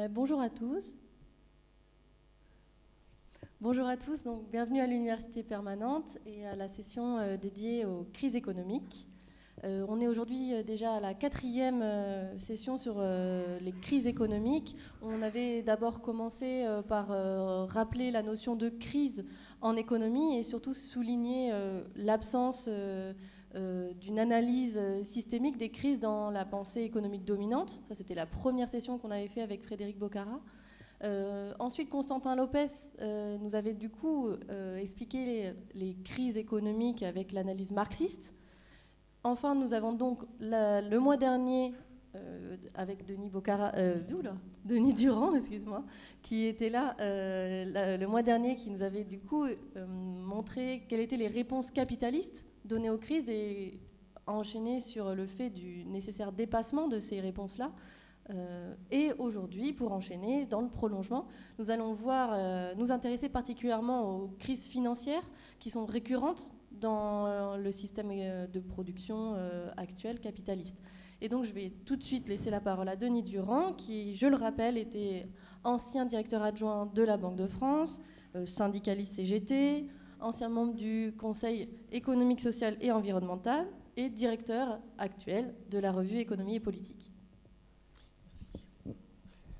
Bonjour à tous. Bonjour à tous, donc bienvenue à l'Université permanente et à la session dédiée aux crises économiques. On est aujourd'hui déjà à la 4e session sur les crises économiques. On avait d'abord commencé par rappeler la notion de crise en économie et surtout souligner l'absence d'une analyse systémique des crises dans la pensée économique dominante. Ça, c'était la première session qu'on avait fait avec Frédéric Bocara. Ensuite, Constantin Lopez nous avait du coup expliqué les crises économiques avec l'analyse marxiste. Enfin, nous avons donc le mois dernier, avec Denis Durand, excuse-moi, qui était là le mois dernier, qui nous avait du coup montré quelles étaient les réponses capitalistes données aux crises et enchaîné sur le fait du nécessaire dépassement de ces réponses-là. Et aujourd'hui, pour enchaîner, dans le prolongement, nous allons nous intéresser particulièrement aux crises financières qui sont récurrentes dans le système de production actuel capitaliste. Et donc, je vais tout de suite laisser la parole à Denis Durand, qui, je le rappelle, était ancien directeur adjoint de la Banque de France, syndicaliste CGT, ancien membre du Conseil économique, social et environnemental et directeur actuel de la revue Économie et Politique.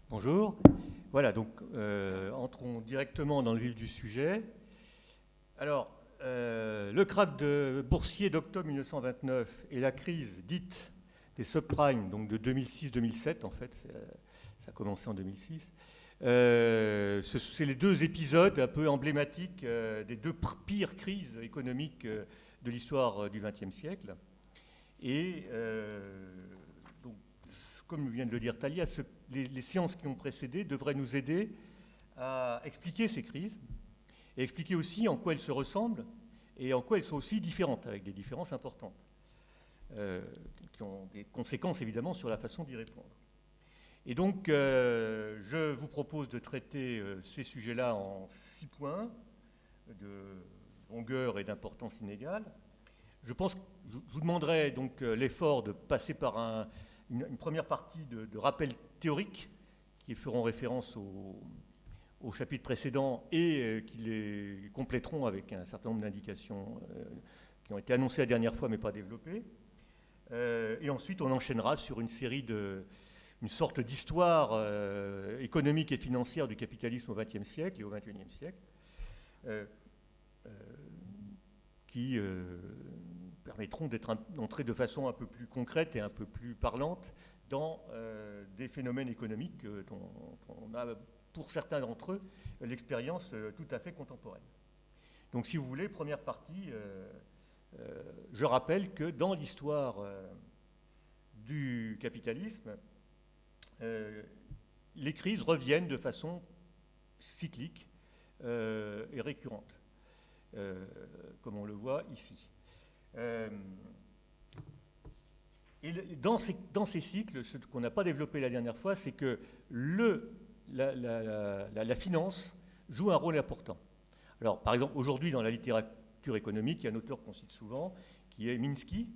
Bonjour. Voilà, donc entrons directement dans le vif du sujet. Alors, le krach boursier d'octobre 1929 et la crise dite des subprimes, donc de 2006-2007 en fait, ça a commencé en 2006, c'est les deux épisodes un peu emblématiques des deux pires crises économiques de l'histoire du XXe siècle. Et donc, comme vient de le dire Thalia, les séances qui ont précédé devraient nous aider à expliquer ces crises et expliquer aussi en quoi elles se ressemblent et en quoi elles sont aussi différentes, avec des différences importantes, qui ont des conséquences évidemment sur la façon d'y répondre. Et donc, je vous propose de traiter ces sujets-là en 6 points de longueur et d'importance inégale. Je pense que je vous demanderai donc l'effort de passer par une première partie de rappel théorique qui feront référence au chapitre précédent et qui les compléteront avec un certain nombre d'indications qui ont été annoncées la dernière fois mais pas développées. Et ensuite, on enchaînera sur une sorte d'histoire économique et financière du capitalisme au XXe siècle et au XXIe siècle, qui permettront d'entrer de façon un peu plus concrète et un peu plus parlante dans des phénomènes économiques dont on a, pour certains d'entre eux, l'expérience tout à fait contemporaine. Donc, si vous voulez, première partie, je rappelle que dans l'histoire du capitalisme, les crises reviennent de façon cyclique et récurrente, comme on le voit ici. Et dans ces cycles, ce qu'on n'a pas développé la dernière fois, c'est que la finance joue un rôle important. Alors, par exemple, aujourd'hui, dans la littérature économique, il y a un auteur qu'on cite souvent, qui est Minsky,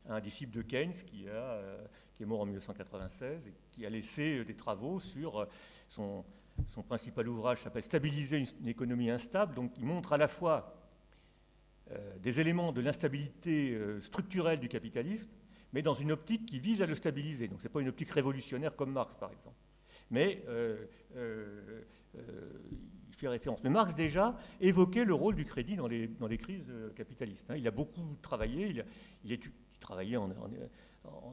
un disciple de Keynes, qui est mort en 1996, et qui a laissé des travaux sur son principal ouvrage, qui s'appelle « Stabiliser une économie instable ». Donc, il montre à la fois des éléments de l'instabilité structurelle du capitalisme, mais dans une optique qui vise à le stabiliser. Donc, ce n'est pas une optique révolutionnaire comme Marx, par exemple. Mais il fait référence. Mais Marx, déjà, évoquait le rôle du crédit dans les crises capitalistes. Il a beaucoup travaillé, il travaillait en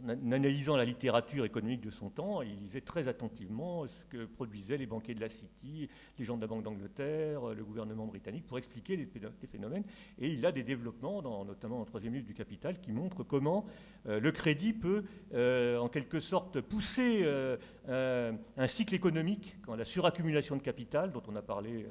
analysant la littérature économique de son temps, et il lisait très attentivement ce que produisaient les banquiers de la City, les gens de la Banque d'Angleterre, le gouvernement britannique, pour expliquer les phénomènes. Et il a des développements, notamment dans le 3e livre du Capital, qui montrent comment le crédit peut, en quelque sorte, pousser un cycle économique, quand la suraccumulation de capital, dont on a parlé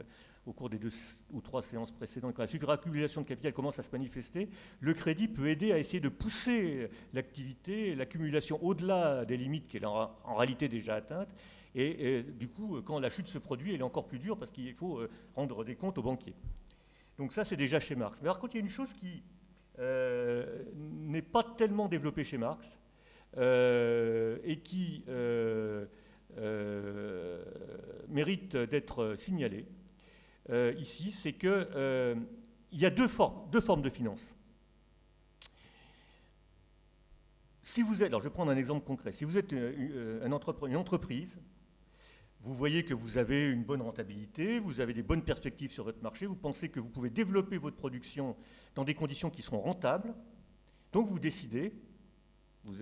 au cours des 2 ou 3 séances précédentes, quand la suraccumulation de capital commence à se manifester, le crédit peut aider à essayer de pousser l'activité, l'accumulation au-delà des limites qu'elle a en réalité déjà atteintes. Et du coup, quand la chute se produit, elle est encore plus dure parce qu'il faut rendre des comptes aux banquiers. Donc ça, c'est déjà chez Marx. Mais par contre, il y a une chose qui n'est pas tellement développée chez Marx et qui mérite d'être signalée ici, c'est qu'il y a deux formes de finance. Si vous êtes, alors je vais prendre un exemple concret, si vous êtes une entreprise, vous voyez que vous avez une bonne rentabilité, vous avez des bonnes perspectives sur votre marché, vous pensez que vous pouvez développer votre production dans des conditions qui seront rentables, donc vous décidez, vous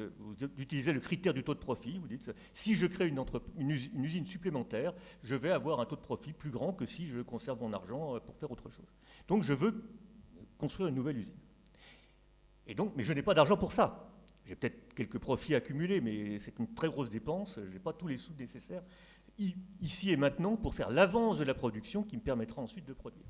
utilisez le critère du taux de profit, vous dites, si je crée une usine supplémentaire, je vais avoir un taux de profit plus grand que si je conserve mon argent pour faire autre chose. Donc je veux construire une nouvelle usine. Et donc, mais je n'ai pas d'argent pour ça. J'ai peut-être quelques profits accumulés, mais c'est une très grosse dépense, je n'ai pas tous les sous nécessaires ici et maintenant pour faire l'avance de la production qui me permettra ensuite de produire.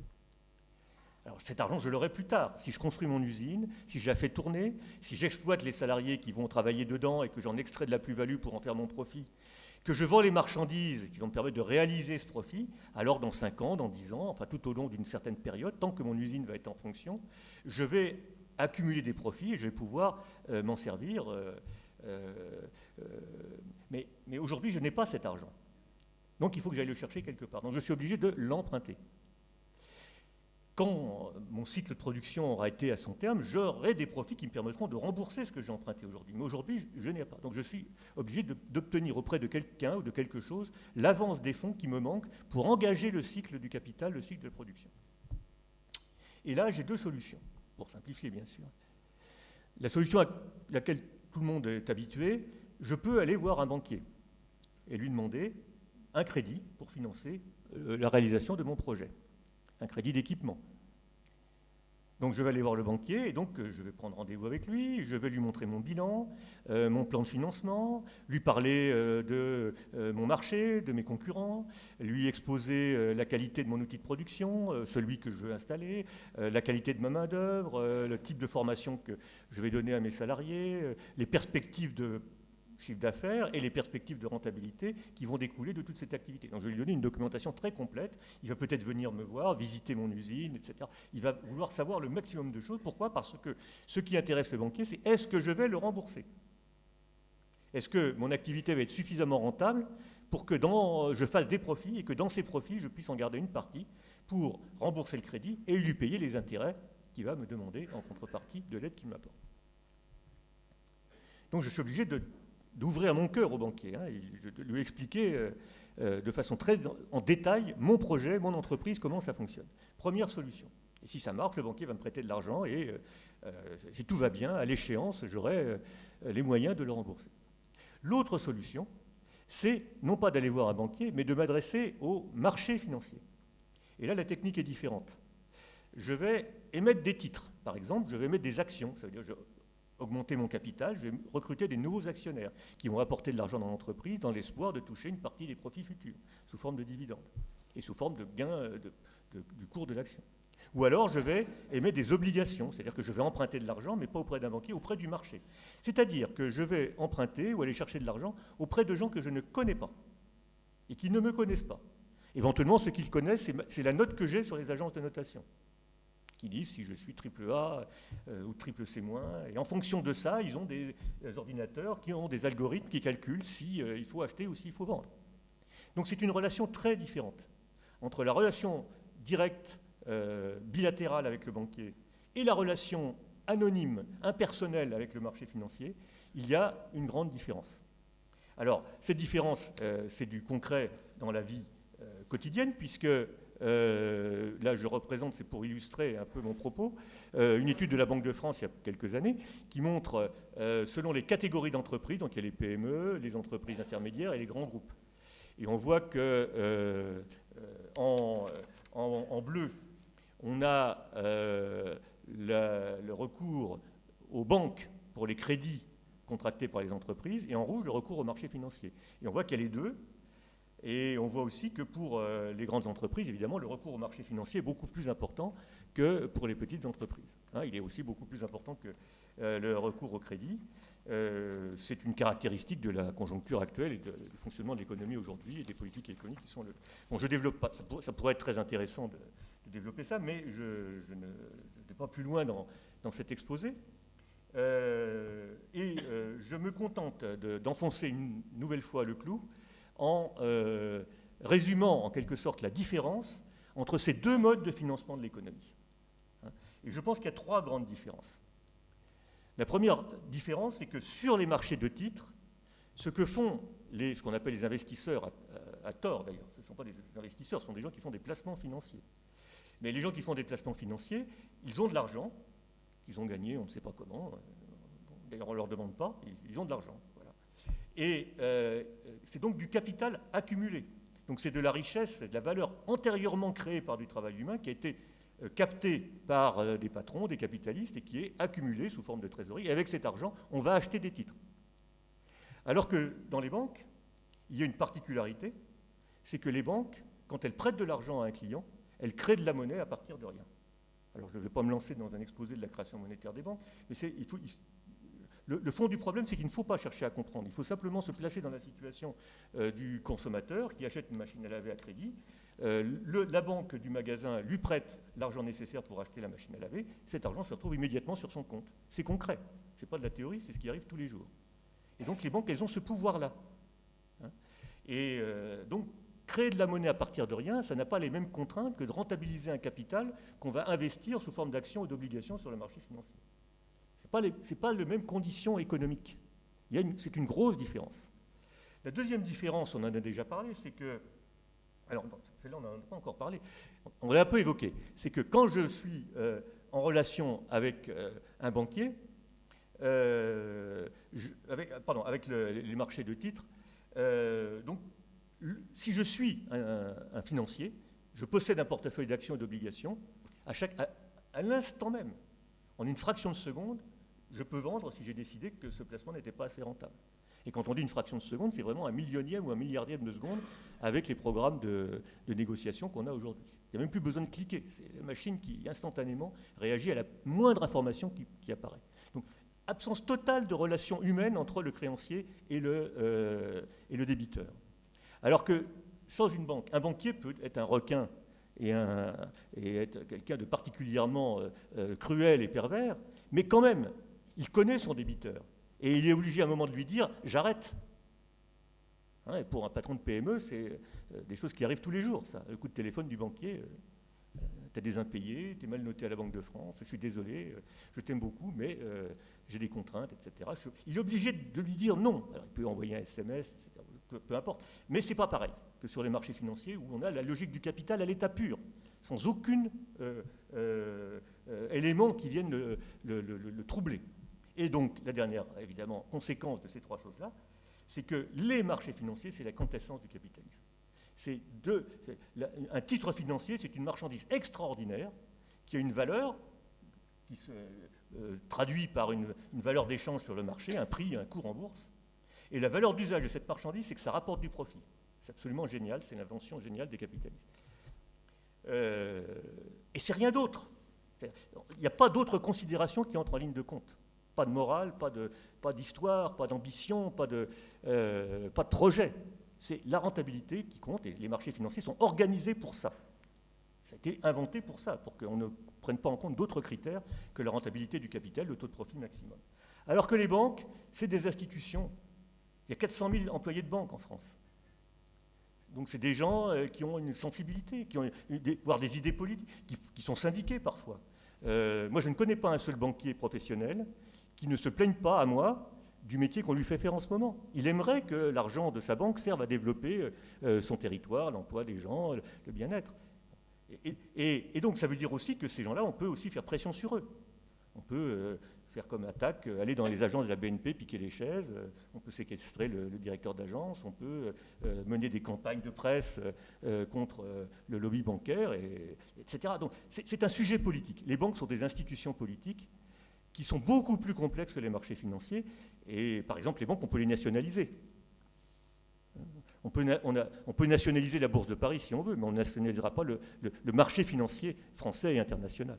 Alors cet argent, je l'aurai plus tard. Si je construis mon usine, si je la fais tourner, si j'exploite les salariés qui vont travailler dedans et que j'en extrais de la plus-value pour en faire mon profit, que je vends les marchandises qui vont me permettre de réaliser ce profit, alors dans 5 ans, dans 10 ans, enfin tout au long d'une certaine période, tant que mon usine va être en fonction, je vais accumuler des profits et je vais pouvoir m'en servir. Mais aujourd'hui, je n'ai pas cet argent. Donc il faut que j'aille le chercher quelque part. Donc je suis obligé de l'emprunter. Quand mon cycle de production aura été à son terme, j'aurai des profits qui me permettront de rembourser ce que j'ai emprunté aujourd'hui. Mais aujourd'hui, je n'ai pas. Donc je suis obligé d'obtenir auprès de quelqu'un ou de quelque chose l'avance des fonds qui me manquent pour engager le cycle du capital, le cycle de production. Et là, j'ai 2 solutions, pour simplifier bien sûr. La solution à laquelle tout le monde est habitué, je peux aller voir un banquier et lui demander un crédit pour financer la réalisation de mon projet, un crédit d'équipement. Donc je vais aller voir le banquier et donc je vais prendre rendez-vous avec lui, je vais lui montrer mon bilan, mon plan de financement, lui parler de mon marché, de mes concurrents, lui exposer la qualité de mon outil de production, celui que je veux installer, la qualité de ma main-d'œuvre, le type de formation que je vais donner à mes salariés, les perspectives de chiffre d'affaires et les perspectives de rentabilité qui vont découler de toute cette activité. Donc je vais lui donner une documentation très complète. Il va peut-être venir me voir, visiter mon usine, etc. Il va vouloir savoir le maximum de choses. Pourquoi ? Parce que ce qui intéresse le banquier, c'est est-ce que je vais le rembourser ? Est-ce que mon activité va être suffisamment rentable pour que je fasse des profits et que dans ces profits, je puisse en garder une partie pour rembourser le crédit et lui payer les intérêts qu'il va me demander en contrepartie de l'aide qu'il m'apporte. Donc je suis obligé d'ouvrir mon cœur au banquier, de lui expliquer de façon très en détail mon projet, mon entreprise, comment ça fonctionne. Première solution. Et si ça marche, le banquier va me prêter de l'argent et si tout va bien, à l'échéance, j'aurai les moyens de le rembourser. L'autre solution, c'est non pas d'aller voir un banquier, mais de m'adresser au marché financier. Et là, la technique est différente. Je vais émettre des titres. Par exemple, je vais émettre des actions. Ça veut dire augmenter mon capital, je vais recruter des nouveaux actionnaires qui vont apporter de l'argent dans l'entreprise dans l'espoir de toucher une partie des profits futurs, sous forme de dividendes et sous forme de gain du cours de l'action. Ou alors je vais émettre des obligations, c'est-à-dire que je vais emprunter de l'argent, mais pas auprès d'un banquier, auprès du marché. C'est-à-dire que je vais emprunter ou aller chercher de l'argent auprès de gens que je ne connais pas et qui ne me connaissent pas. Éventuellement, ce qu'ils connaissent, c'est la note que j'ai sur les agences de notation, qui disent si je suis triple A ou triple C-. Et en fonction de ça, ils ont des ordinateurs qui ont des algorithmes qui calculent s'il faut acheter ou s'il faut vendre. Donc c'est une relation très différente entre la relation directe, bilatérale avec le banquier et la relation anonyme, impersonnelle avec le marché financier. Il y a une grande différence. Alors, cette différence, c'est du concret dans la vie quotidienne, puisque là, je représente, c'est pour illustrer un peu mon propos, une étude de la Banque de France il y a quelques années qui montre, selon les catégories d'entreprises, donc il y a les PME, les entreprises intermédiaires et les grands groupes. Et on voit que en bleu, on a le recours aux banques pour les crédits contractés par les entreprises, et en rouge, le recours au marché financier. Et on voit qu'il y a les deux. Et on voit aussi que pour les grandes entreprises, évidemment, le recours au marché financier est beaucoup plus important que pour les petites entreprises. Il est aussi beaucoup plus important que le recours au crédit. C'est une caractéristique de la conjoncture actuelle et du fonctionnement de l'économie aujourd'hui et des politiques économiques qui sont le... Bon, je ne développe pas, ça pourrait être très intéressant de développer ça, mais je ne vais pas plus loin dans cet exposé. Je me contente d'enfoncer une nouvelle fois le clou en résumant en quelque sorte la différence entre ces deux modes de financement de l'économie. Et je pense qu'il y a trois grandes différences. La première différence, c'est que sur les marchés de titres, ce que font ce qu'on appelle les investisseurs, à tort d'ailleurs, ce ne sont pas des investisseurs, ce sont des gens qui font des placements financiers. Mais les gens qui font des placements financiers, ils ont de l'argent, qu'ils ont gagné, on ne sait pas comment, d'ailleurs on ne leur demande pas, ils ont de l'argent. Voilà. Et c'est donc du capital accumulé. Donc c'est de la richesse, de la valeur antérieurement créée par du travail humain qui a été capté par des patrons, des capitalistes, et qui est accumulé sous forme de trésorerie. Et avec cet argent, on va acheter des titres. Alors que dans les banques, il y a une particularité, c'est que les banques, quand elles prêtent de l'argent à un client, elles créent de la monnaie à partir de rien. Alors je ne vais pas me lancer dans un exposé de la création monétaire des banques, mais le fond du problème, c'est qu'il ne faut pas chercher à comprendre. Il faut simplement se placer dans la situation du consommateur qui achète une machine à laver à crédit. La banque du magasin lui prête l'argent nécessaire pour acheter la machine à laver. Cet argent se retrouve immédiatement sur son compte. C'est concret. Ce n'est pas de la théorie, c'est ce qui arrive tous les jours. Et donc les banques, elles ont ce pouvoir-là. Et donc, créer de la monnaie à partir de rien, ça n'a pas les mêmes contraintes que de rentabiliser un capital qu'on va investir sous forme d'actions ou d'obligations sur le marché financier. Ce n'est pas les mêmes conditions économiques. C'est une grosse différence. La deuxième différence, on en a déjà parlé, c'est que... Alors, celle-là, on n'en a pas encore parlé. On l'a un peu évoqué. C'est que quand je suis en relation avec un banquier, avec les marchés de titres, donc, si je suis un financier, je possède un portefeuille d'actions et d'obligations, à l'instant même, en une fraction de seconde, je peux vendre si j'ai décidé que ce placement n'était pas assez rentable. Et quand on dit une fraction de seconde, c'est vraiment un millionième ou un milliardième de seconde avec les programmes de négociation qu'on a aujourd'hui. Il n'y a même plus besoin de cliquer. C'est la machine qui instantanément réagit à la moindre information qui apparaît. Donc, absence totale de relation humaine entre le créancier et le débiteur. Alors que, sans une banque, un banquier peut être un requin et être quelqu'un de particulièrement cruel et pervers, mais quand même, il connaît son débiteur. Et il est obligé à un moment de lui dire « j'arrête ». Et pour un patron de PME, c'est des choses qui arrivent tous les jours, ça. Le coup de téléphone du banquier, tu as des impayés, tu es mal noté à la Banque de France, je suis désolé, je t'aime beaucoup, mais j'ai des contraintes, etc. Il est obligé de lui dire non. Alors, il peut envoyer un SMS, etc. Peu importe. Mais ce n'est pas pareil que sur les marchés financiers où on a la logique du capital à l'état pur, sans aucun élément qui vienne le troubler. Et donc, la dernière, évidemment, conséquence de ces trois choses-là, c'est que les marchés financiers, c'est la quintessence du capitalisme. Un titre financier, c'est une marchandise extraordinaire qui a une valeur qui se traduit par une valeur d'échange sur le marché, un prix, un cours en bourse. Et la valeur d'usage de cette marchandise, c'est que ça rapporte du profit. C'est absolument génial, c'est l'invention géniale des capitalistes. Et c'est rien d'autre. Il n'y a pas d'autres considérations qui entrent en ligne de compte. Pas de morale, pas d'histoire, pas d'ambition, pas de projet. C'est la rentabilité qui compte, et les marchés financiers sont organisés pour ça. Ça a été inventé pour ça, pour qu'on ne prenne pas en compte d'autres critères que la rentabilité du capital, le taux de profit maximum. Alors que les banques, c'est des institutions. Il y a 400 000 employés de banque en France. Donc c'est des gens qui ont une sensibilité, qui ont voire des idées politiques, qui sont syndiqués parfois. Moi, je ne connais pas un seul banquier professionnel qui ne se plaigne pas à moi du métier qu'on lui fait faire en ce moment. Il aimerait que l'argent de sa banque serve à développer son territoire, l'emploi des gens, le bien-être. Et donc ça veut dire aussi que ces gens-là, on peut aussi faire pression sur eux. On peut faire comme attaque, aller dans les agences de la BNP, piquer les chaises, on peut séquestrer le directeur d'agence, on peut mener des campagnes de presse contre le lobby bancaire, etc. Donc c'est un sujet politique. Les banques sont des institutions politiques qui sont beaucoup plus complexes que les marchés financiers. Et par exemple, les banques, on peut les nationaliser. On peut nationaliser la Bourse de Paris si on veut, mais on ne nationalisera pas le marché financier français et international.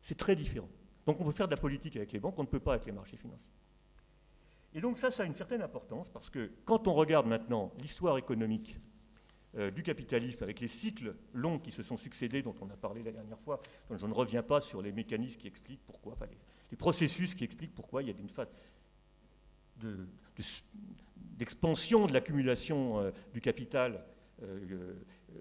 C'est très différent. Donc on peut faire de la politique avec les banques, on ne peut pas avec les marchés financiers. Et donc ça a une certaine importance, parce que quand on regarde maintenant l'histoire économique du capitalisme, avec les cycles longs qui se sont succédés, dont on a parlé la dernière fois, dont je ne reviens pas sur les mécanismes qui expliquent pourquoi, enfin les processus qui expliquent pourquoi il y a une phase d'expansion de l'accumulation du capital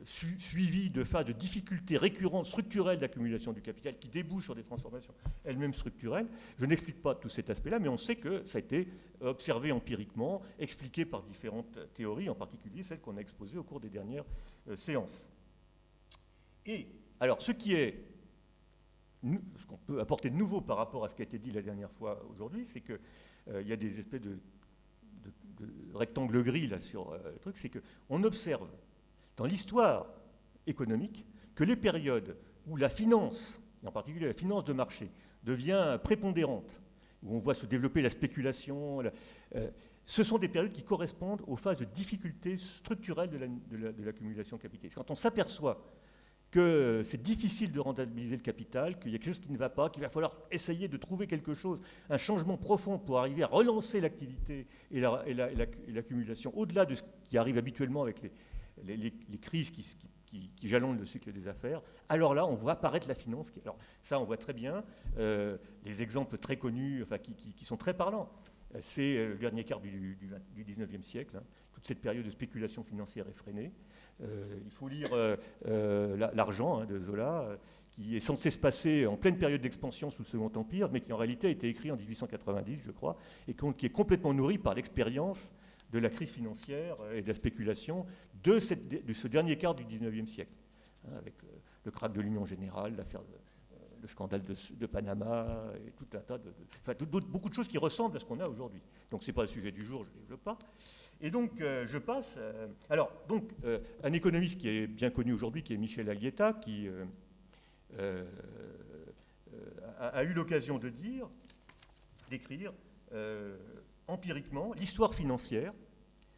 suivie de phases de difficultés récurrentes, structurelles d'accumulation du capital qui débouchent sur des transformations elles-mêmes structurelles. Je n'explique pas tout cet aspect-là, mais on sait que ça a été observé empiriquement, expliqué par différentes théories, en particulier celles qu'on a exposées au cours des dernières séances. Et alors, ce qu'on peut apporter de nouveau par rapport à ce qui a été dit la dernière fois aujourd'hui, c'est qu'il y a des espèces de rectangles gris là sur le truc, c'est qu'on observe dans l'histoire économique que les périodes où la finance, et en particulier la finance de marché, devient prépondérante, où on voit se développer la spéculation, ce sont des périodes qui correspondent aux phases de difficulté structurelle de l'accumulation capitalistique. Quand on s'aperçoit que c'est difficile de rentabiliser le capital, qu'il y a quelque chose qui ne va pas, qu'il va falloir essayer de trouver quelque chose, un changement profond pour arriver à relancer l'activité et l'accumulation, au-delà de ce qui arrive habituellement avec les crises qui jalonnent le cycle des affaires, alors là, on voit apparaître la finance. Alors ça, on voit très bien les exemples très connus, enfin, qui sont très parlants. C'est le dernier quart du 19e siècle, hein, toute cette période de spéculation financière effrénée. Il faut lire L'Argent de Zola, qui est censé se passer en pleine période d'expansion sous le Second Empire, mais qui en réalité a été écrit en 1890, je crois, et qui est complètement nourri par l'expérience de la crise financière et de la spéculation de ce dernier quart du 19e siècle, hein, avec le krach de l'Union Générale, le scandale de Panama, et tout un tas beaucoup de choses qui ressemblent à ce qu'on a aujourd'hui. Donc ce n'est pas le sujet du jour, je ne développe pas. Et donc je passe... un économiste qui est bien connu aujourd'hui, qui est Michel Allieta, qui a eu l'occasion de d'écrire empiriquement l'histoire financière,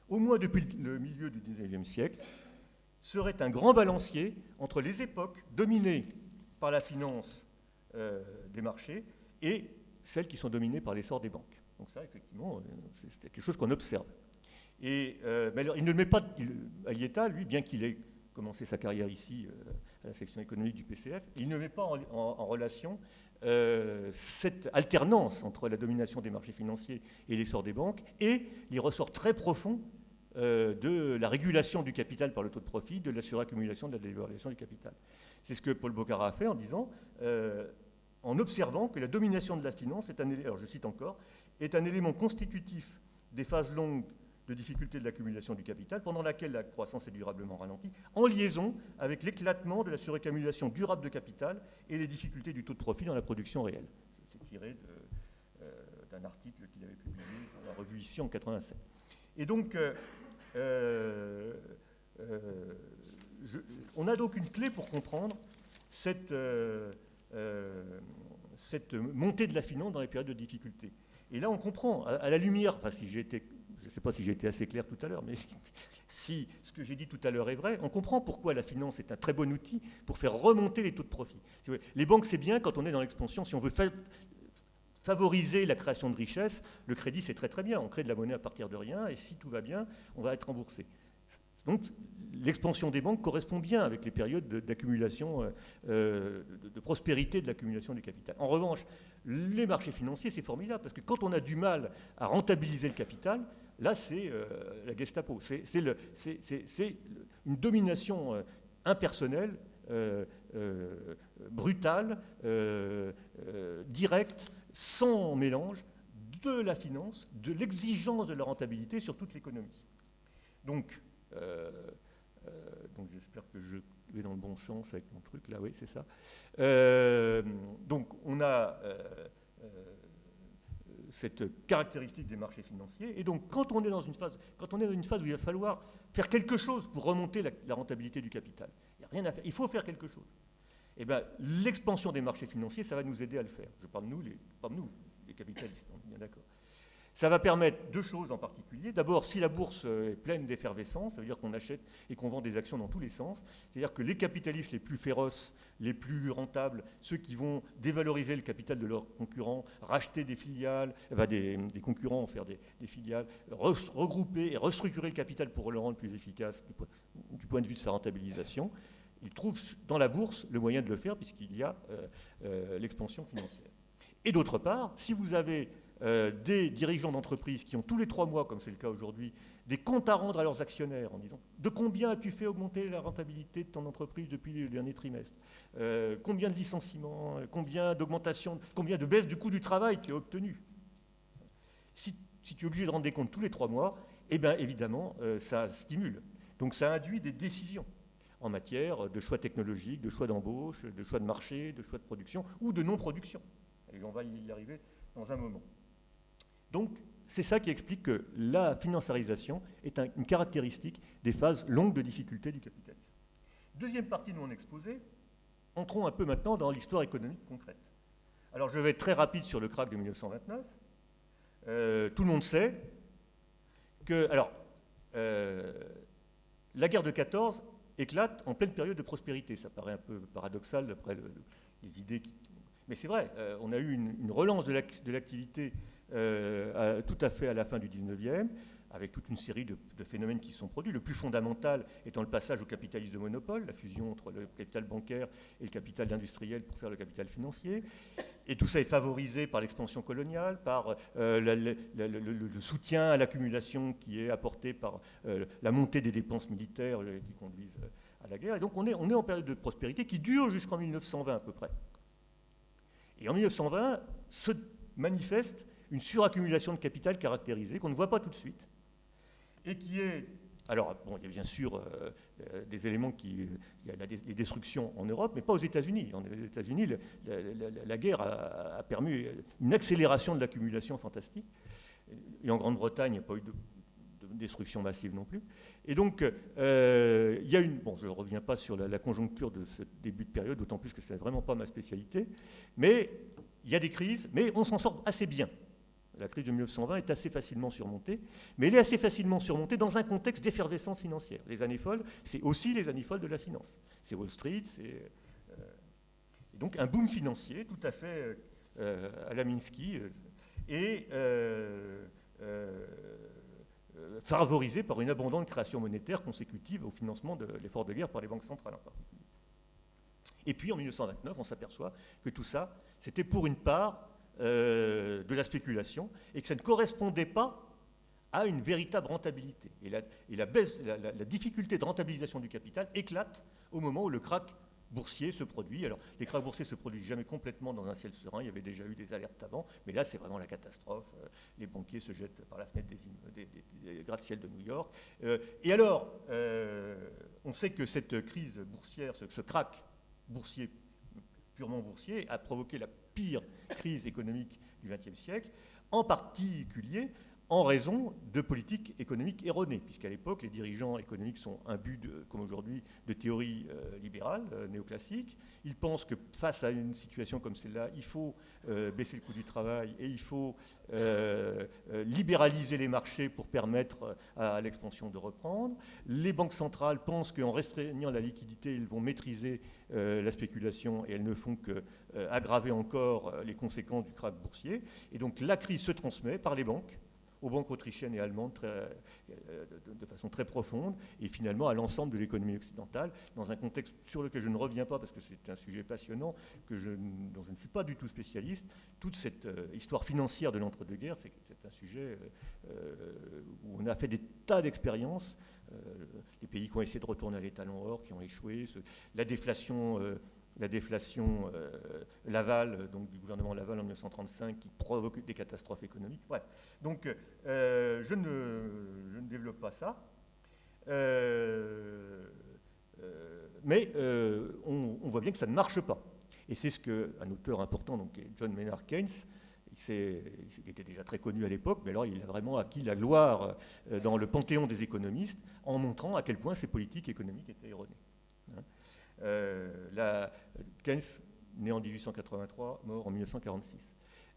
au moins depuis le milieu du XIXe siècle, serait un grand balancier entre les époques dominées par la finance des marchés et celles qui sont dominées par l'essor des banques. Donc ça, effectivement, c'est quelque chose qu'on observe. Mais alors, il ne met pas... Allieta, lui, bien qu'il ait commencé sa carrière ici, à la section économique du PCF, il ne met pas en relation cette alternance entre la domination des marchés financiers et l'essor des banques et les ressorts très profonds de la régulation du capital par le taux de profit, de la suraccumulation, de la dévaluation du capital. C'est ce que Paul Bocara a fait en disant, en observant que la domination de la finance est alors je cite encore, est un élément constitutif des phases longues de difficulté de l'accumulation du capital, pendant laquelle la croissance est durablement ralentie, en liaison avec l'éclatement de la suraccumulation durable de capital et les difficultés du taux de profit dans la production réelle. C'est tiré d'un article qu'il avait publié dans la revue Ici en 1987. Et donc, on a donc une clé pour comprendre cette montée de la finance dans les périodes de difficulté. Et là, on comprend, à la lumière, enfin, je ne sais pas si j'ai été assez clair tout à l'heure, mais si ce que j'ai dit tout à l'heure est vrai, on comprend pourquoi la finance est un très bon outil pour faire remonter les taux de profit. Les banques, c'est bien quand on est dans l'expansion. Si on veut favoriser la création de richesses, le crédit, c'est très très bien. On crée de la monnaie à partir de rien, et si tout va bien, on va être remboursé. Donc, l'expansion des banques correspond bien avec les périodes d'accumulation, de prospérité de l'accumulation du capital. En revanche, les marchés financiers, c'est formidable, parce que quand on a du mal à rentabiliser le capital, là, c'est la Gestapo. C'est une domination impersonnelle, brutale, directe, sans mélange, de la finance, de l'exigence de la rentabilité sur toute l'économie. Donc j'espère que je vais dans le bon sens avec mon truc, là, oui, c'est ça. Donc on a cette caractéristique des marchés financiers, et donc quand on est dans une phase où il va falloir faire quelque chose pour remonter la rentabilité du capital, il n'y a rien à faire, il faut faire quelque chose. Eh bien, l'expansion des marchés financiers, ça va nous aider à le faire. Je parle de nous, les capitalistes, on est bien d'accord. Ça va permettre deux choses en particulier. D'abord, si la bourse est pleine d'effervescence, ça veut dire qu'on achète et qu'on vend des actions dans tous les sens. C'est-à-dire que les capitalistes les plus féroces, les plus rentables, ceux qui vont dévaloriser le capital de leurs concurrents, racheter des filiales, des concurrents, faire des filiales, regrouper et restructurer le capital pour le rendre plus efficace du point de vue de sa rentabilisation, ils trouvent dans la bourse le moyen de le faire puisqu'il y a l'expansion financière. Et d'autre part, si vous avez des dirigeants d'entreprise qui ont tous les 3 mois, comme c'est le cas aujourd'hui, des comptes à rendre à leurs actionnaires en disant « De combien as-tu fait augmenter la rentabilité de ton entreprise depuis le dernier trimestre Combien de licenciements Combien d'augmentation Combien de baisse du coût du travail tu as obtenu ?» Si tu es obligé de rendre des comptes tous les 3 mois, eh bien évidemment, ça stimule. Donc ça induit des décisions en matière de choix technologiques, de choix d'embauche, de choix de marché, de choix de production ou de non-production. Et on va y arriver dans un moment. Donc, c'est ça qui explique que la financiarisation est une caractéristique des phases longues de difficulté du capitalisme. Deuxième partie de mon exposé, entrons un peu maintenant dans l'histoire économique concrète. Alors, je vais être très rapide sur le krach de 1929. Tout le monde sait que... Alors, la guerre de 14 éclate en pleine période de prospérité. Ça paraît un peu paradoxal d'après les idées qui... Mais c'est vrai, on a eu une relance de l'activité tout à fait à la fin du 19e, avec toute une série de phénomènes qui sont produits. Le plus fondamental étant le passage au capitalisme de monopole, la fusion entre le capital bancaire et le capital industriel pour faire le capital financier. Et tout ça est favorisé par l'expansion coloniale, par le soutien à l'accumulation qui est apporté par la montée des dépenses militaires qui conduisent à la guerre. Et donc on est en période de prospérité qui dure jusqu'en 1920 à peu près. Et en 1920 se manifeste une suraccumulation de capital caractérisée qu'on ne voit pas tout de suite et qui est... Alors, bon, il y a bien sûr des éléments il y a les destructions en Europe, mais pas aux États-Unis. Aux États-Unis, la guerre a permis une accélération de l'accumulation fantastique. Et en Grande-Bretagne, il n'y a pas eu de destruction massive non plus. Et donc, il y a une... Bon, je ne reviens pas sur la conjoncture de ce début de période, d'autant plus que ce n'est vraiment pas ma spécialité, mais il y a des crises, mais on s'en sort assez bien. La crise de 1920 est assez facilement surmontée, mais elle est assez facilement surmontée dans un contexte d'effervescence financière. Les années folles, c'est aussi les années folles de la finance. C'est Wall Street, c'est... donc un boom financier tout à fait à la Minsky, et favorisé par une abondante création monétaire consécutive au financement de l'effort de guerre par les banques centrales en particulier. Et puis en 1929, on s'aperçoit que tout ça, c'était pour une part de la spéculation et que ça ne correspondait pas à une véritable rentabilité. Et la difficulté de rentabilisation du capital éclate au moment où le krach boursier se produit. Alors, les krachs boursiers se produisent jamais complètement dans un ciel serein. Il y avait déjà eu des alertes avant, mais là, c'est vraiment la catastrophe. Les banquiers se jettent par la fenêtre des gratte-ciel de New York. Et alors, on sait que cette crise boursière, ce krach boursier, purement boursier, a provoqué la pire crise économique du XXe siècle, en particulier en raison de politiques économiques erronées, puisqu'à l'époque, les dirigeants économiques sont imbus, comme aujourd'hui, de théories libérales, néoclassiques. Ils pensent que face à une situation comme celle-là, il faut baisser le coût du travail et il faut libéraliser les marchés pour permettre à l'expansion de reprendre. Les banques centrales pensent qu'en restreignant la liquidité, ils vont maîtriser la spéculation et elles ne font qu'aggraver encore les conséquences du krach boursier. Et donc la crise se transmet par les banques aux banques autrichiennes et allemandes de façon très profonde, et finalement à l'ensemble de l'économie occidentale, dans un contexte sur lequel je ne reviens pas parce que c'est un sujet passionnant, dont je ne suis pas du tout spécialiste. Toute cette histoire financière de l'entre-deux-guerres, c'est un sujet où on a fait des tas d'expériences. Les pays qui ont essayé de retourner à l'étalon or, qui ont échoué, la déflation Laval, donc du gouvernement Laval en 1935, qui provoque des catastrophes économiques. Bref, donc je ne développe pas ça. Mais on voit bien que ça ne marche pas. Et c'est ce qu'un auteur important, donc John Maynard Keynes, il était déjà très connu à l'époque, mais alors il a vraiment acquis la gloire dans le panthéon des économistes en montrant à quel point ces politiques économiques étaient erronées. Keynes, né en 1883, mort en 1946.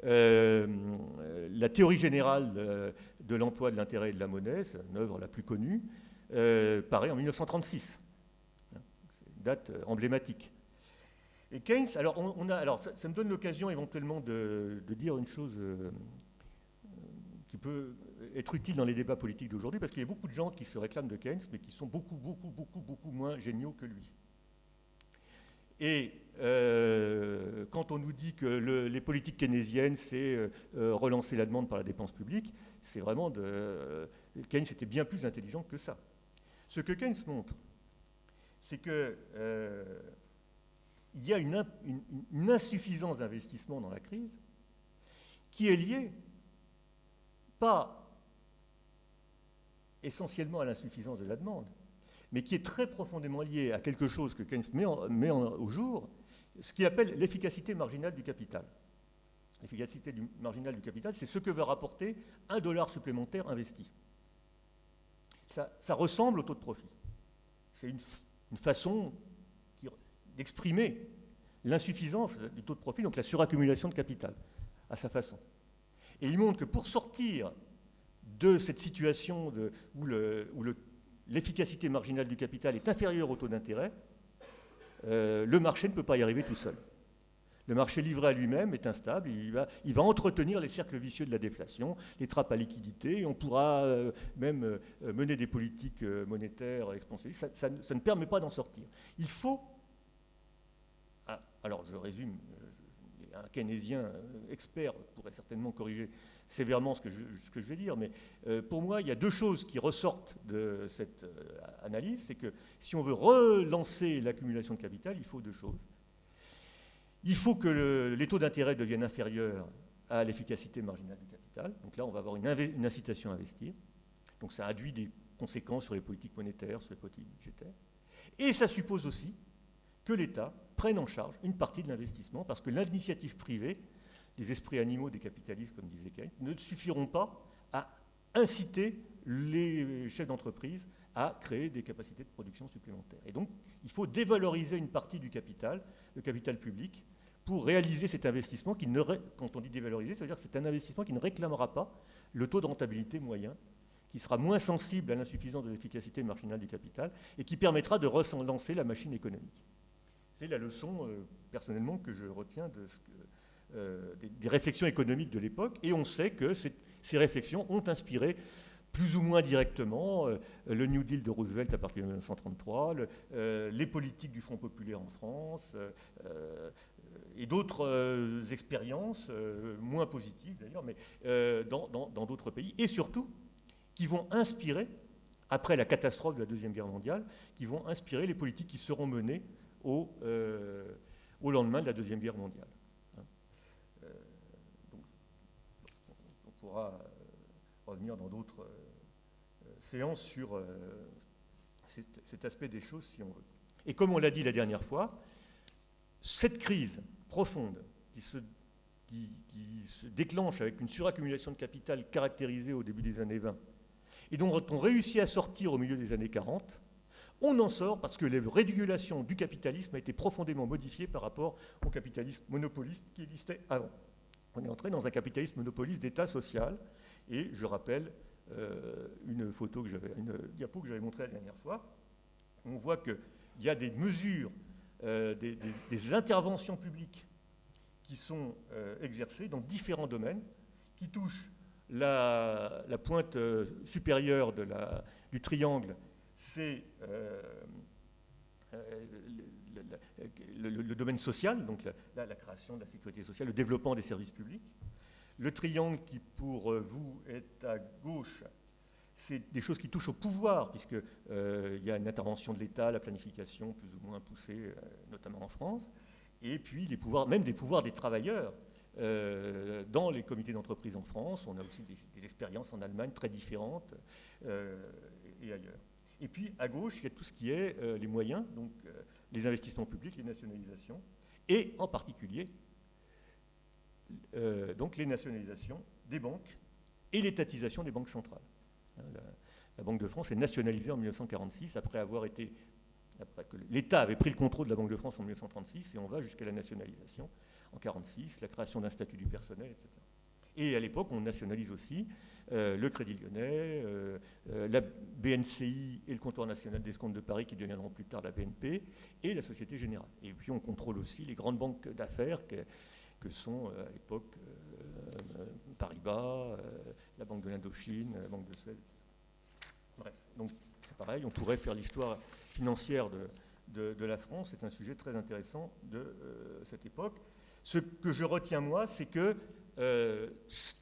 La théorie générale de l'emploi de l'intérêt et de la monnaie, c'est l'œuvre la plus connue, paraît en 1936. C'est une date emblématique. Et Keynes, alors ça me donne l'occasion éventuellement de dire une chose qui peut être utile dans les débats politiques d'aujourd'hui, parce qu'il y a beaucoup de gens qui se réclament de Keynes, mais qui sont beaucoup moins géniaux que lui. Et quand on nous dit que les politiques keynésiennes, c'est relancer la demande par la dépense publique, c'est vraiment Keynes était bien plus intelligent que ça. Ce que Keynes montre, c'est que il y a une insuffisance d'investissement dans la crise qui est liée pas essentiellement à l'insuffisance de la demande, mais qui est très profondément liée à quelque chose que Keynes met au jour, ce qu'il appelle l'efficacité marginale du capital. L'efficacité marginale du capital, c'est ce que va rapporter $1 supplémentaire investi. Ça ressemble au taux de profit. C'est une façon d'exprimer l'insuffisance du taux de profit, donc la suraccumulation de capital, à sa façon. Et il montre que pour sortir de cette situation où l'efficacité marginale du capital est inférieure au taux d'intérêt, le marché ne peut pas y arriver tout seul. Le marché livré à lui-même est instable, il va entretenir les cercles vicieux de la déflation, les trappes à liquidité, et on pourra même mener des politiques monétaires expansionnistes. Ça ne permet pas d'en sortir. Il faut... alors je résume, un keynésien expert pourrait certainement corriger sévèrement ce que je vais dire, mais pour moi, il y a deux choses qui ressortent de cette analyse. C'est que si on veut relancer l'accumulation de capital, il faut deux choses. Il faut que les taux d'intérêt deviennent inférieurs à l'efficacité marginale du capital. Donc là, on va avoir une incitation à investir. Donc ça induit des conséquences sur les politiques monétaires, sur les politiques budgétaires. Et ça suppose aussi que l'État prenne en charge une partie de l'investissement, parce que l'initiative privée, des esprits animaux des capitalistes, comme disait Keynes, ne suffiront pas à inciter les chefs d'entreprise à créer des capacités de production supplémentaires. Et donc, il faut dévaloriser une partie du capital, le capital public, pour réaliser cet investissement qui quand on dit dévaloriser, ça veut dire que c'est un investissement qui ne réclamera pas le taux de rentabilité moyen, qui sera moins sensible à l'insuffisance de l'efficacité marginale du capital et qui permettra de relancer la machine économique. C'est la leçon, personnellement, que je retiens des réflexions économiques de l'époque. Et on sait que ces réflexions ont inspiré plus ou moins directement le New Deal de Roosevelt à partir de 1933, les politiques du Front populaire en France, et d'autres expériences, moins positives d'ailleurs, mais dans d'autres pays. Et surtout, qui vont inspirer, après la catastrophe de la Deuxième Guerre mondiale, qui vont inspirer les politiques qui seront menées au lendemain de la Deuxième Guerre mondiale. Donc, on pourra revenir dans d'autres séances sur cet aspect des choses, si on veut. Et comme on l'a dit la dernière fois, cette crise profonde qui se déclenche avec une suraccumulation de capital caractérisée au début des années 20 et dont on réussit à sortir au milieu des années 40, on en sort parce que la régulation du capitalisme a été profondément modifiée par rapport au capitalisme monopoliste qui existait avant. On est entré dans un capitalisme monopoliste d'État social, et je rappelle une diapo que j'avais montrée la dernière fois. On voit qu'il y a des mesures, des interventions publiques qui sont exercées dans différents domaines, qui touchent la pointe supérieure du triangle, c'est le domaine social, donc la création de la sécurité sociale, le développement des services publics. Le triangle qui, pour vous, est à gauche, c'est des choses qui touchent au pouvoir, puisqu'il y a une intervention de l'État, la planification plus ou moins poussée, notamment en France, et puis les pouvoirs, même des pouvoirs des travailleurs. Dans les comités d'entreprise en France, on a aussi des expériences en Allemagne très différentes et ailleurs. Et puis, à gauche, il y a tout ce qui est les moyens, donc les investissements publics, les nationalisations, et en particulier donc les nationalisations des banques et l'étatisation des banques centrales. La Banque de France est nationalisée en 1946, après que l'État avait pris le contrôle de la Banque de France en 1936, et on va jusqu'à la nationalisation en 1946, la création d'un statut du personnel, etc. Et à l'époque, on nationalise aussi le Crédit Lyonnais, la BNCI et le Comptoir national d'escompte de Paris, qui deviendront plus tard la BNP, et la Société Générale. Et puis on contrôle aussi les grandes banques d'affaires que sont à l'époque Paribas, la Banque de l'Indochine, la Banque de Suède, etc. Bref, donc c'est pareil, on pourrait faire l'histoire financière de la France, c'est un sujet très intéressant de cette époque. Ce que je retiens, moi, c'est que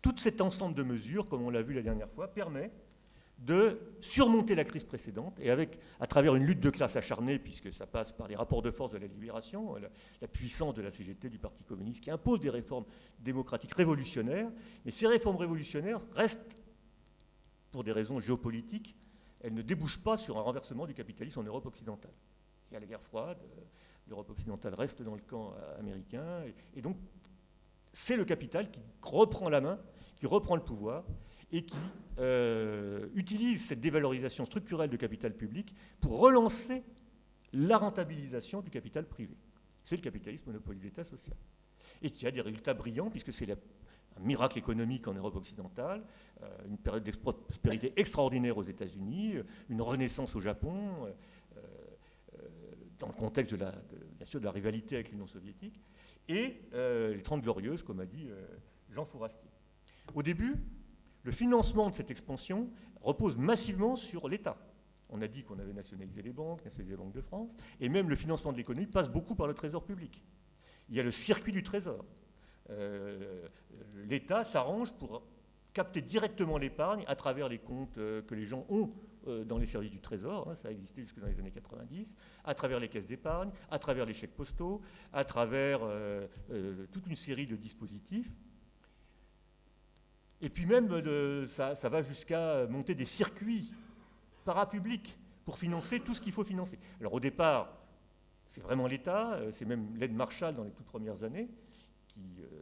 tout cet ensemble de mesures, comme on l'a vu la dernière fois, permet de surmonter la crise précédente, et à travers une lutte de classe acharnée, puisque ça passe par les rapports de force de la libération, la puissance de la CGT, du Parti communiste, qui impose des réformes démocratiques révolutionnaires. Mais ces réformes révolutionnaires restent, pour des raisons géopolitiques, elles ne débouchent pas sur un renversement du capitalisme en Europe occidentale. Il y a la guerre froide, l'Europe occidentale reste dans le camp américain, et donc c'est le capital qui reprend la main, qui reprend le pouvoir, et qui utilise cette dévalorisation structurelle de capital public pour relancer la rentabilisation du capital privé. C'est le capitalisme monopolisé d'État social. Et qui a des résultats brillants, puisque c'est un miracle économique en Europe occidentale, une période de prospérité extraordinaire aux États-Unis, une renaissance au Japon, dans le contexte bien sûr de la rivalité avec l'Union soviétique, et les 30 Glorieuses, comme a dit Jean Fourastier. Au début, le financement de cette expansion repose massivement sur l'État. On a dit qu'on avait nationalisé les banques de France, et même le financement de l'économie passe beaucoup par le Trésor public. Il y a le circuit du Trésor. L'État s'arrange pour capter directement l'épargne à travers les comptes que les gens ont dans les services du Trésor, ça a existé jusque dans les années 90, à travers les caisses d'épargne, à travers les chèques postaux, à travers toute une série de dispositifs. Et puis même, ça va jusqu'à monter des circuits parapublics pour financer tout ce qu'il faut financer. Alors au départ, c'est vraiment l'État, c'est même l'aide Marshall dans les toutes premières années, qui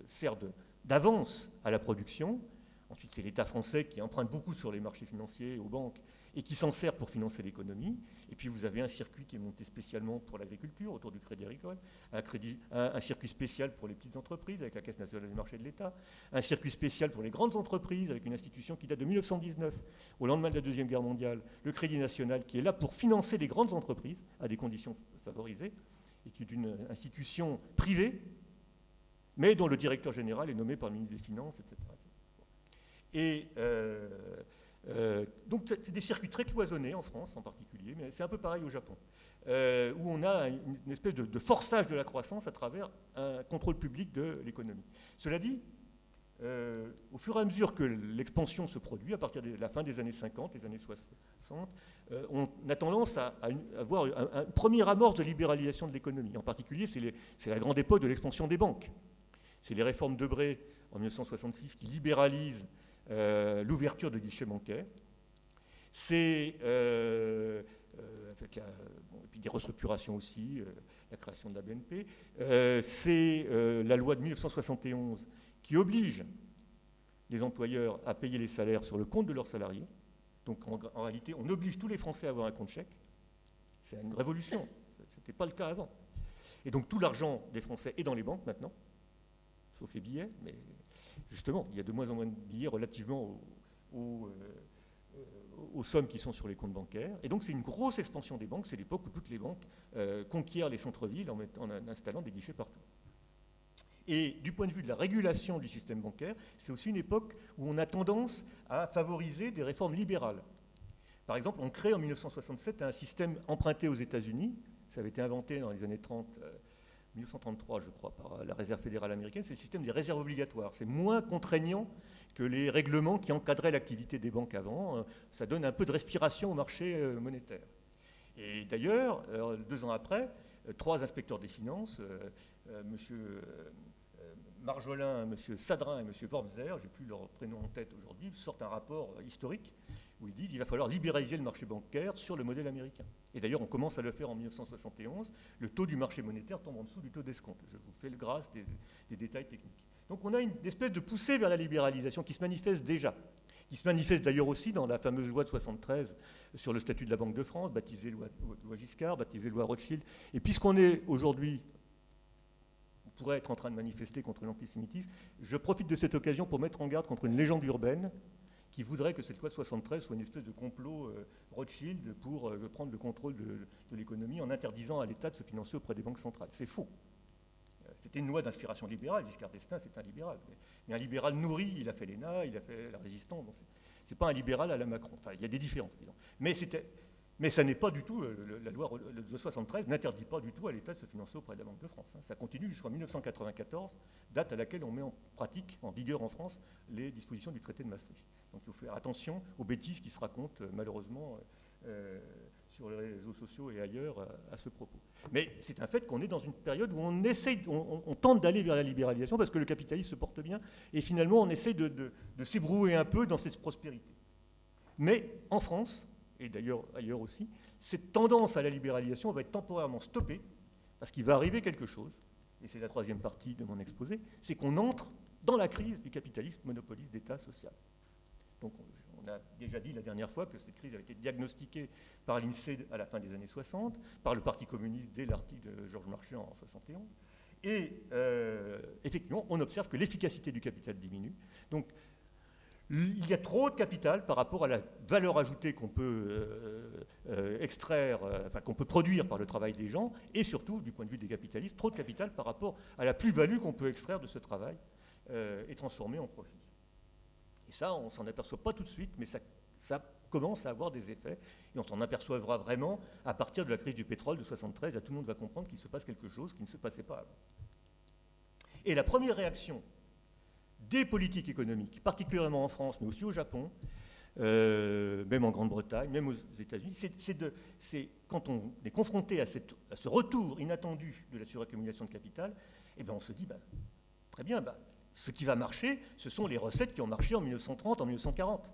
sert d'avance à la production. Ensuite, c'est l'État français qui emprunte beaucoup sur les marchés financiers, aux banques, et qui s'en sert pour financer l'économie. Et puis vous avez un circuit qui est monté spécialement pour l'agriculture, autour du Crédit Agricole, un circuit spécial pour les petites entreprises, avec la Caisse nationale des marchés de l'État, un circuit spécial pour les grandes entreprises, avec une institution qui date de 1919, au lendemain de la Deuxième Guerre mondiale, le Crédit national, qui est là pour financer les grandes entreprises à des conditions favorisées, et qui est une institution privée, mais dont le directeur général est nommé par le ministre des Finances, etc. Et donc c'est des circuits très cloisonnés en France en particulier, mais c'est un peu pareil au Japon, où on a une espèce de forçage de la croissance à travers un contrôle public de l'économie. Cela dit, au fur et à mesure que l'expansion se produit, à partir de la fin des années 50, les années 60, on a tendance à avoir un premier amorce de libéralisation de l'économie. En particulier, c'est la grande époque de l'expansion des banques. C'est les réformes Debré en 1966 qui libéralisent l'ouverture de guichets bancaires. C'est et puis des restructurations aussi, la création de la BNP. C'est la loi de 1971 qui oblige les employeurs à payer les salaires sur le compte de leurs salariés. Donc en réalité, on oblige tous les Français à avoir un compte chèque. C'est une révolution. Ce n'était pas le cas avant. Et donc tout l'argent des Français est dans les banques maintenant, sauf les billets, mais justement, il y a de moins en moins de billets relativement aux sommes qui sont sur les comptes bancaires. Et donc c'est une grosse expansion des banques. C'est l'époque où toutes les banques conquièrent les centres-villes en installant des guichets partout. Et du point de vue de la régulation du système bancaire, c'est aussi une époque où on a tendance à favoriser des réformes libérales. Par exemple, on crée en 1967 un système emprunté aux États-Unis. Ça avait été inventé dans les années 30, 1933, je crois, par la Réserve fédérale américaine. C'est le système des réserves obligatoires. C'est moins contraignant que les règlements qui encadraient l'activité des banques avant. Ça donne un peu de respiration au marché monétaire. Et d'ailleurs, 2 ans après, 3 inspecteurs des finances, M. Marjolin, M. Sadrin et M. Wormser, j'ai plus leur prénom en tête aujourd'hui, sortent un rapport historique où ils disent qu'il va falloir libéraliser le marché bancaire sur le modèle américain. Et d'ailleurs, on commence à le faire en 1971. Le taux du marché monétaire tombe en dessous du taux d'escompte. Je vous fais le grâce des détails techniques. Donc on a une espèce de poussée vers la libéralisation qui se manifeste déjà, qui se manifeste d'ailleurs aussi dans la fameuse loi de 73 sur le statut de la Banque de France, baptisée loi Giscard, baptisée loi Rothschild. Et puisqu'on est aujourd'hui pourraient être en train de manifester contre l'antisémitisme. Je profite de cette occasion pour mettre en garde contre une légende urbaine qui voudrait que cette loi de 73 soit une espèce de complot Rothschild pour prendre le contrôle de l'économie en interdisant à l'État de se financer auprès des banques centrales. C'est faux. C'était une loi d'inspiration libérale. Giscard d'Estaing, c'est un libéral. Mais un libéral nourri, il a fait l'ENA, il a fait la Résistance. Bon, c'est pas un libéral à la Macron. Enfin, il y a des différences, disons. Mais ça n'est pas du tout, la loi de 73 n'interdit pas du tout à l'État de se financer auprès de la Banque de France. Ça continue jusqu'en 1994, date à laquelle on met en pratique, en vigueur en France, les dispositions du traité de Maastricht. Donc il faut faire attention aux bêtises qui se racontent malheureusement sur les réseaux sociaux et ailleurs à ce propos. Mais c'est un fait qu'on est dans une période où on tente d'aller vers la libéralisation parce que le capitalisme se porte bien et finalement on essaie de s'ébrouer un peu dans cette prospérité. Mais en France, et d'ailleurs ailleurs aussi, cette tendance à la libéralisation va être temporairement stoppée parce qu'il va arriver quelque chose, et c'est la troisième partie de mon exposé, c'est qu'on entre dans la crise du capitalisme monopoliste d'État social. Donc on a déjà dit la dernière fois que cette crise avait été diagnostiquée par l'INSEE à la fin des années 60, par le Parti communiste dès l'article de Georges Marchand en 71, et effectivement on observe que l'efficacité du capital diminue. Donc il y a trop de capital par rapport à la valeur ajoutée qu'on peut extraire, qu'on peut produire par le travail des gens, et surtout, du point de vue des capitalistes, trop de capital par rapport à la plus-value qu'on peut extraire de ce travail et transformer en profit. Et ça, on ne s'en aperçoit pas tout de suite, mais ça commence à avoir des effets, et on s'en apercevra vraiment à partir de la crise du pétrole de 73, là tout le monde va comprendre qu'il se passe quelque chose qui ne se passait pas avant. Et la première réaction des politiques économiques, particulièrement en France, mais aussi au Japon, même en Grande-Bretagne, même aux États-Unis, c'est quand on est confronté à ce retour inattendu de la suraccumulation de capital, eh ben on se dit, très bien, ce qui va marcher, ce sont les recettes qui ont marché en 1930, en 1940.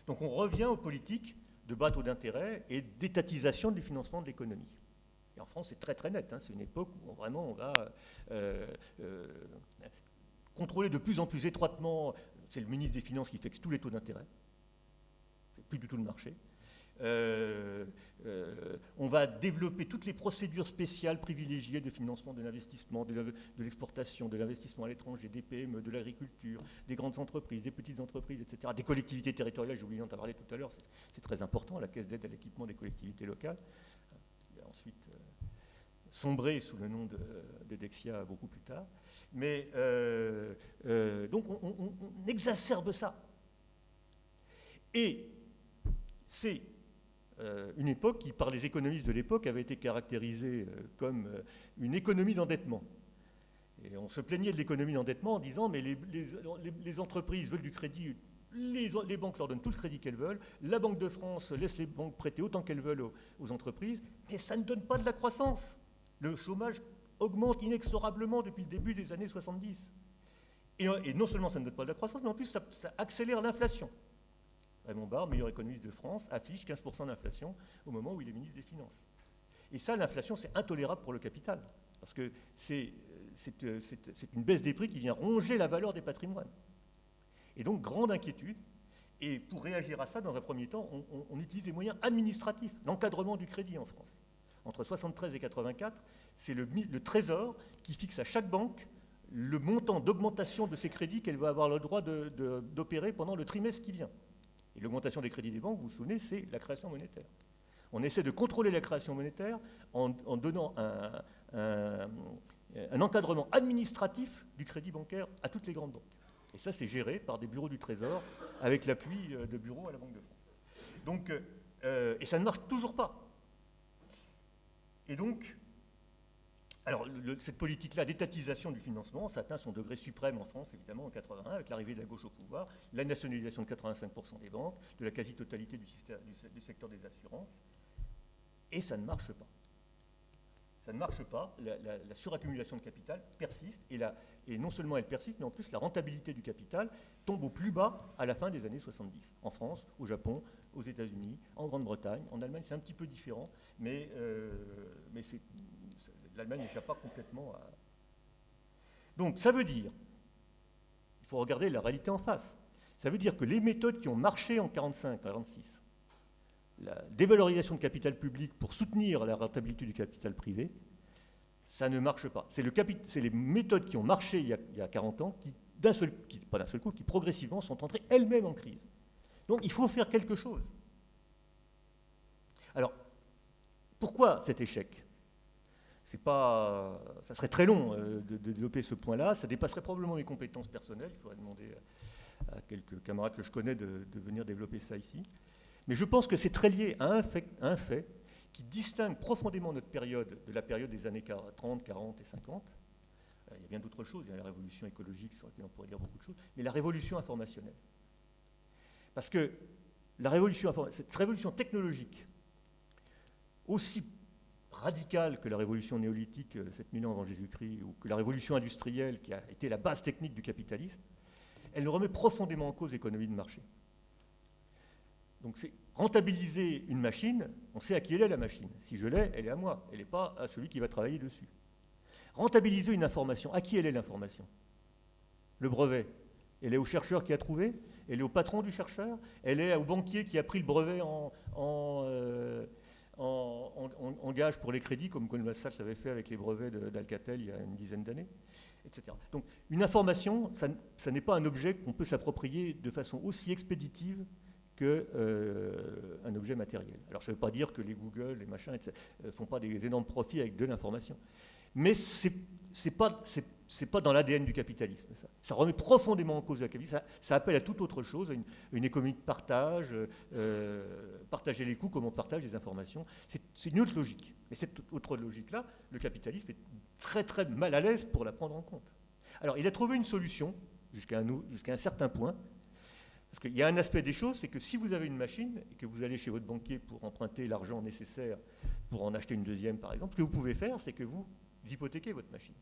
Donc on revient aux politiques de bas taux d'intérêt et d'étatisation du financement de l'économie. Et en France, c'est très très net, hein, c'est une époque où vraiment on va contrôler de plus en plus étroitement, c'est le ministre des Finances qui fixe tous les taux d'intérêt, c'est plus du tout le marché. On va développer toutes les procédures spéciales privilégiées de financement de l'investissement, de l'exportation, de l'investissement à l'étranger, des PME, de l'agriculture, des grandes entreprises, des petites entreprises, etc., des collectivités territoriales, j'ai oublié d'en parler tout à l'heure, c'est très important, la caisse d'aide à l'équipement des collectivités locales. Il a ensuite sombré sous le nom de Dexia beaucoup plus tard. Mais donc on exacerbe ça. Et c'est une époque qui, par les économistes de l'époque, avait été caractérisée comme une économie d'endettement. Et on se plaignait de l'économie d'endettement en disant mais les entreprises veulent du crédit, les banques leur donnent tout le crédit qu'elles veulent, la Banque de France laisse les banques prêter autant qu'elles veulent aux entreprises, mais ça ne donne pas de la croissance. Le chômage augmente inexorablement depuis le début des années 70. Et non seulement ça ne donne pas de la croissance, mais en plus ça accélère l'inflation. Raymond Barre, meilleur économiste de France, affiche 15% d'inflation au moment où il est ministre des Finances. Et ça, l'inflation, c'est intolérable pour le capital, parce que c'est une baisse des prix qui vient ronger la valeur des patrimoines. Et donc, grande inquiétude. Et pour réagir à ça, dans un premier temps, on utilise des moyens administratifs, l'encadrement du crédit en France. Entre 73 et 84, c'est le Trésor qui fixe à chaque banque le montant d'augmentation de ses crédits qu'elle va avoir le droit d'opérer pendant le trimestre qui vient. Et l'augmentation des crédits des banques, vous vous souvenez, c'est la création monétaire. On essaie de contrôler la création monétaire en donnant un encadrement administratif du crédit bancaire à toutes les grandes banques. Et ça, c'est géré par des bureaux du Trésor avec l'appui de bureaux à la Banque de France. Donc, et ça ne marche toujours pas. Et donc, alors, cette politique-là d'étatisation du financement, ça atteint son degré suprême en France, évidemment, en 81, avec l'arrivée de la gauche au pouvoir, la nationalisation de 85% des banques, de la quasi-totalité du secteur des assurances, et ça ne marche pas. Ça ne marche pas, la suraccumulation de capital persiste, et non seulement elle persiste, mais en plus la rentabilité du capital tombe au plus bas à la fin des années 70, en France, au Japon, aux États-Unis, en Grande-Bretagne, en Allemagne c'est un petit peu différent, mais l'Allemagne n'échappe pas complètement à... Donc ça veut dire, il faut regarder la réalité en face, ça veut dire que les méthodes qui ont marché en 45-46, la dévalorisation de capital public pour soutenir la rentabilité du capital privé, Ça ne marche pas. C'est les méthodes qui ont marché il y a 40 ans qui, pas d'un seul coup, qui progressivement sont entrées elles-mêmes en crise. Donc il faut faire quelque chose. Alors, pourquoi cet échec ? Ça serait très long de développer ce point-là, ça dépasserait probablement mes compétences personnelles, il faudrait demander à quelques camarades que je connais de venir développer ça ici. Mais je pense que c'est très lié à un fait qui distingue profondément notre période de la période des années 30, 40 et 50. Il y a bien d'autres choses, il y a la révolution écologique sur laquelle on pourrait dire beaucoup de choses, mais la révolution informationnelle. Parce que cette révolution technologique, aussi radicale que la révolution néolithique 7000 ans avant Jésus-Christ, ou que la révolution industrielle qui a été la base technique du capitalisme, elle remet profondément en cause l'économie de marché. Donc c'est rentabiliser une machine, on sait à qui elle est la machine. Si je l'ai, elle est à moi, elle n'est pas à celui qui va travailler dessus. Rentabiliser une information, à qui elle est l'information ? Le brevet, elle est au chercheur qui a trouvé, elle est au patron du chercheur, elle est au banquier qui a pris le brevet en gage pour les crédits, comme Goldman Sachs l'avait fait avec les brevets d'Alcatel il y a une dizaine d'années, etc. Donc une information, ça n'est pas un objet qu'on peut s'approprier de façon aussi expéditive qu'un objet matériel. Alors ça ne veut pas dire que les Google, les machins, ne font pas des énormes profits avec de l'information. Mais c'est pas dans l'ADN du capitalisme. Ça remet profondément en cause le capitalisme. Ça appelle à toute autre chose, à une économie de partage, partager les coûts comme on partage les informations. C'est une autre logique. Mais cette autre logique-là, le capitalisme est très très mal à l'aise pour la prendre en compte. Alors il a trouvé une solution jusqu'à un certain point. Parce qu'il y a un aspect des choses, c'est que si vous avez une machine et que vous allez chez votre banquier pour emprunter l'argent nécessaire pour en acheter une deuxième, par exemple, ce que vous pouvez faire, c'est que vous hypothéquez votre machine.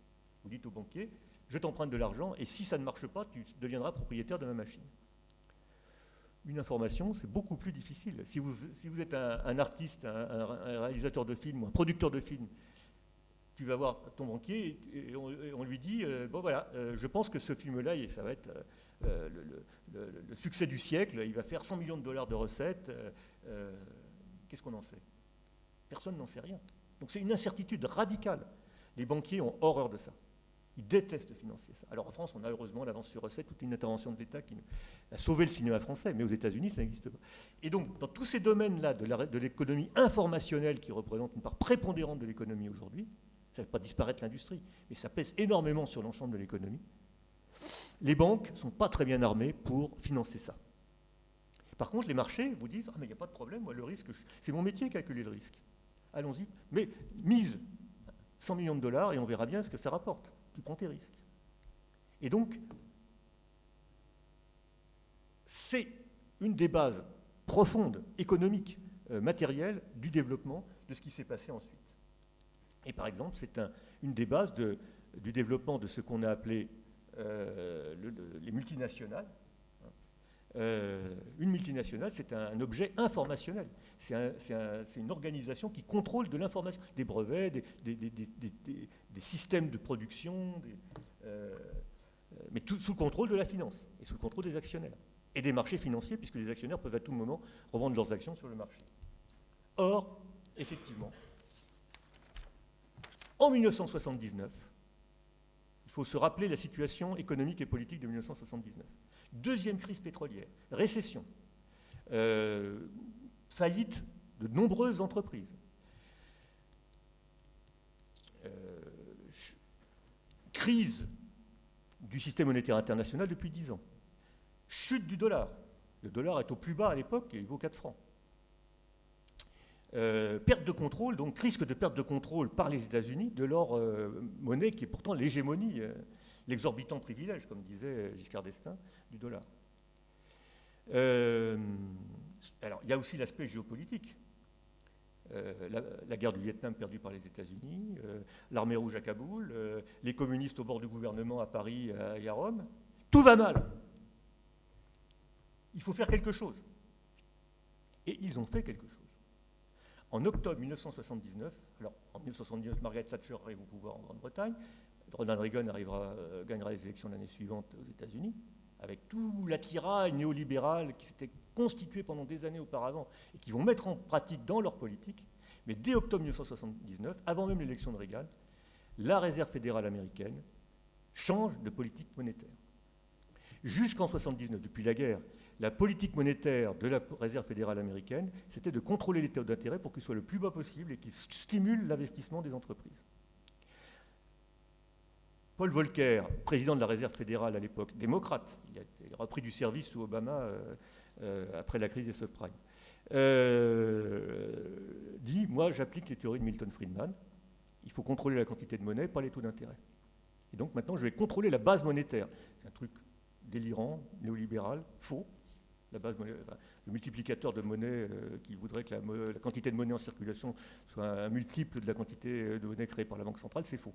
Vous dites au banquier, je t'emprunte de l'argent et si ça ne marche pas, tu deviendras propriétaire de ma machine. Une information, c'est beaucoup plus difficile. Si vous êtes un artiste, un réalisateur de film ou un producteur de film, tu vas voir ton banquier et on lui dit, bon voilà, je pense que ce film-là, ça va être le succès du siècle, il va faire 100 millions de dollars de recettes. Qu'est-ce qu'on en sait ? Personne n'en sait rien. Donc c'est une incertitude radicale. Les banquiers ont horreur de ça. Ils détestent financer ça. Alors en France, on a heureusement l'avance sur recette, toute une intervention de l'État qui a sauvé le cinéma français, mais aux États-Unis, ça n'existe pas. Et donc, dans tous ces domaines-là de l'économie informationnelle qui représente une part prépondérante de l'économie aujourd'hui, ça ne fait pas disparaître l'industrie, mais ça pèse énormément sur l'ensemble de l'économie. Les banques ne sont pas très bien armées pour financer ça. Par contre, les marchés vous disent « Ah, mais il n'y a pas de problème, moi, le risque, c'est mon métier, calculer le risque. Allons-y, mais mise 100 millions de dollars et on verra bien ce que ça rapporte. Tu prends tes risques. » Et donc, c'est une des bases profondes, économiques, matérielles, du développement de ce qui s'est passé ensuite. Et par exemple, c'est une des bases du développement de ce qu'on a appelé les multinationales. Une multinationale, c'est un objet informationnel. C'est une organisation qui contrôle de l'information, des brevets, des systèmes de production, mais tout sous le contrôle de la finance et sous le contrôle des actionnaires. Et des marchés financiers, puisque les actionnaires peuvent à tout moment revendre leurs actions sur le marché. Or, effectivement, en 1979, il faut se rappeler la situation économique et politique de 1979. Deuxième crise pétrolière, récession, faillite de nombreuses entreprises, crise du système monétaire international depuis 10 ans, chute du dollar. Le dollar est au plus bas à l'époque et il vaut 4 francs. Perte de contrôle, donc risque de perte de contrôle par les États-Unis de leur monnaie qui est pourtant l'hégémonie, l'exorbitant privilège, comme disait Giscard d'Estaing, du dollar. Alors, il y a aussi l'aspect géopolitique. La guerre du Vietnam perdue par les États-Unis, l'armée rouge à Kaboul, les communistes au bord du gouvernement à Paris et à Rome. Tout va mal. Il faut faire quelque chose. Et ils ont fait quelque chose. En octobre 1979, alors en 1979, Margaret Thatcher arrive au pouvoir en Grande-Bretagne, Ronald Reagan gagnera les élections l'année suivante aux États-Unis, avec tout l'attirail néolibéral qui s'était constitué pendant des années auparavant et qui vont mettre en pratique dans leur politique. Mais dès octobre 1979, avant même l'élection de Reagan, la Réserve fédérale américaine change de politique monétaire. Jusqu'en 1979, depuis la guerre, la politique monétaire de la Réserve fédérale américaine, c'était de contrôler les taux d'intérêt pour qu'ils soient le plus bas possible et qu'ils stimulent l'investissement des entreprises. Paul Volcker, président de la Réserve fédérale à l'époque, démocrate, il a repris du service sous Obama après la crise des subprimes, dit « Moi, j'applique les théories de Milton Friedman, il faut contrôler la quantité de monnaie, pas les taux d'intérêt. Et donc maintenant, je vais contrôler la base monétaire. » C'est un truc délirant, néolibéral, faux. La base enfin, le multiplicateur de monnaie qui voudrait que la quantité de monnaie en circulation soit un multiple de la quantité de monnaie créée par la Banque centrale, c'est faux.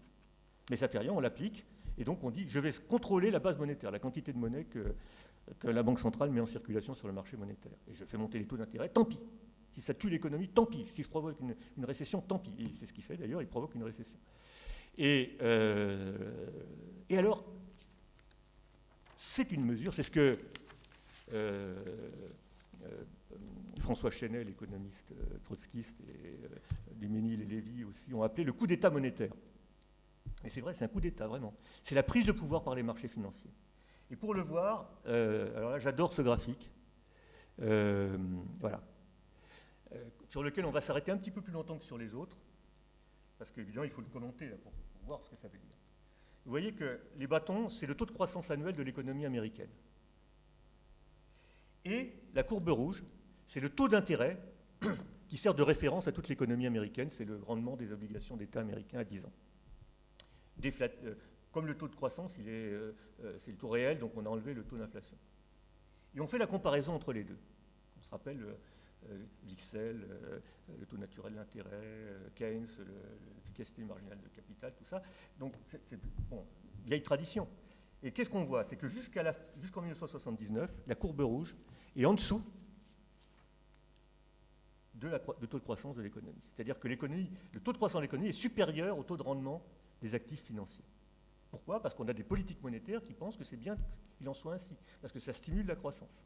Mais ça ne fait rien, on l'applique, et donc on dit je vais contrôler la base monétaire, la quantité de monnaie que la Banque centrale met en circulation sur le marché monétaire. Et je fais monter les taux d'intérêt, tant pis. Si ça tue l'économie, tant pis. Si je provoque une récession, tant pis. Et c'est ce qu'il fait d'ailleurs, il provoque une récession. Et alors, c'est une mesure, c'est ce que François Chenet, l'économiste trotskiste, et Duménil et Lévy aussi, ont appelé le coup d'État monétaire. Et c'est vrai, c'est un coup d'État, vraiment. C'est la prise de pouvoir par les marchés financiers. Et pour le voir, alors là, j'adore ce graphique, voilà, sur lequel on va s'arrêter un petit peu plus longtemps que sur les autres, parce qu'évidemment, il faut le commenter là, pour voir ce que ça veut dire. Vous voyez que les bâtons, c'est le taux de croissance annuel de l'économie américaine. Et la courbe rouge, c'est le taux d'intérêt qui sert de référence à toute l'économie américaine, c'est le rendement des obligations d'État américains à 10 ans. Comme le taux de croissance, c'est le taux réel, donc on a enlevé le taux d'inflation. Et on fait la comparaison entre les deux. On se rappelle l'IXL, le taux naturel d'intérêt, Keynes, l'efficacité marginale de capital, tout ça. Donc c'est bon, vieille tradition. Et qu'est-ce qu'on voit? C'est que jusqu'en 1979, la courbe rouge est en dessous du taux de croissance de l'économie. C'est-à-dire que le taux de croissance de l'économie est supérieur au taux de rendement des actifs financiers. Pourquoi? Parce qu'on a des politiques monétaires qui pensent que c'est bien qu'il en soit ainsi, parce que ça stimule la croissance.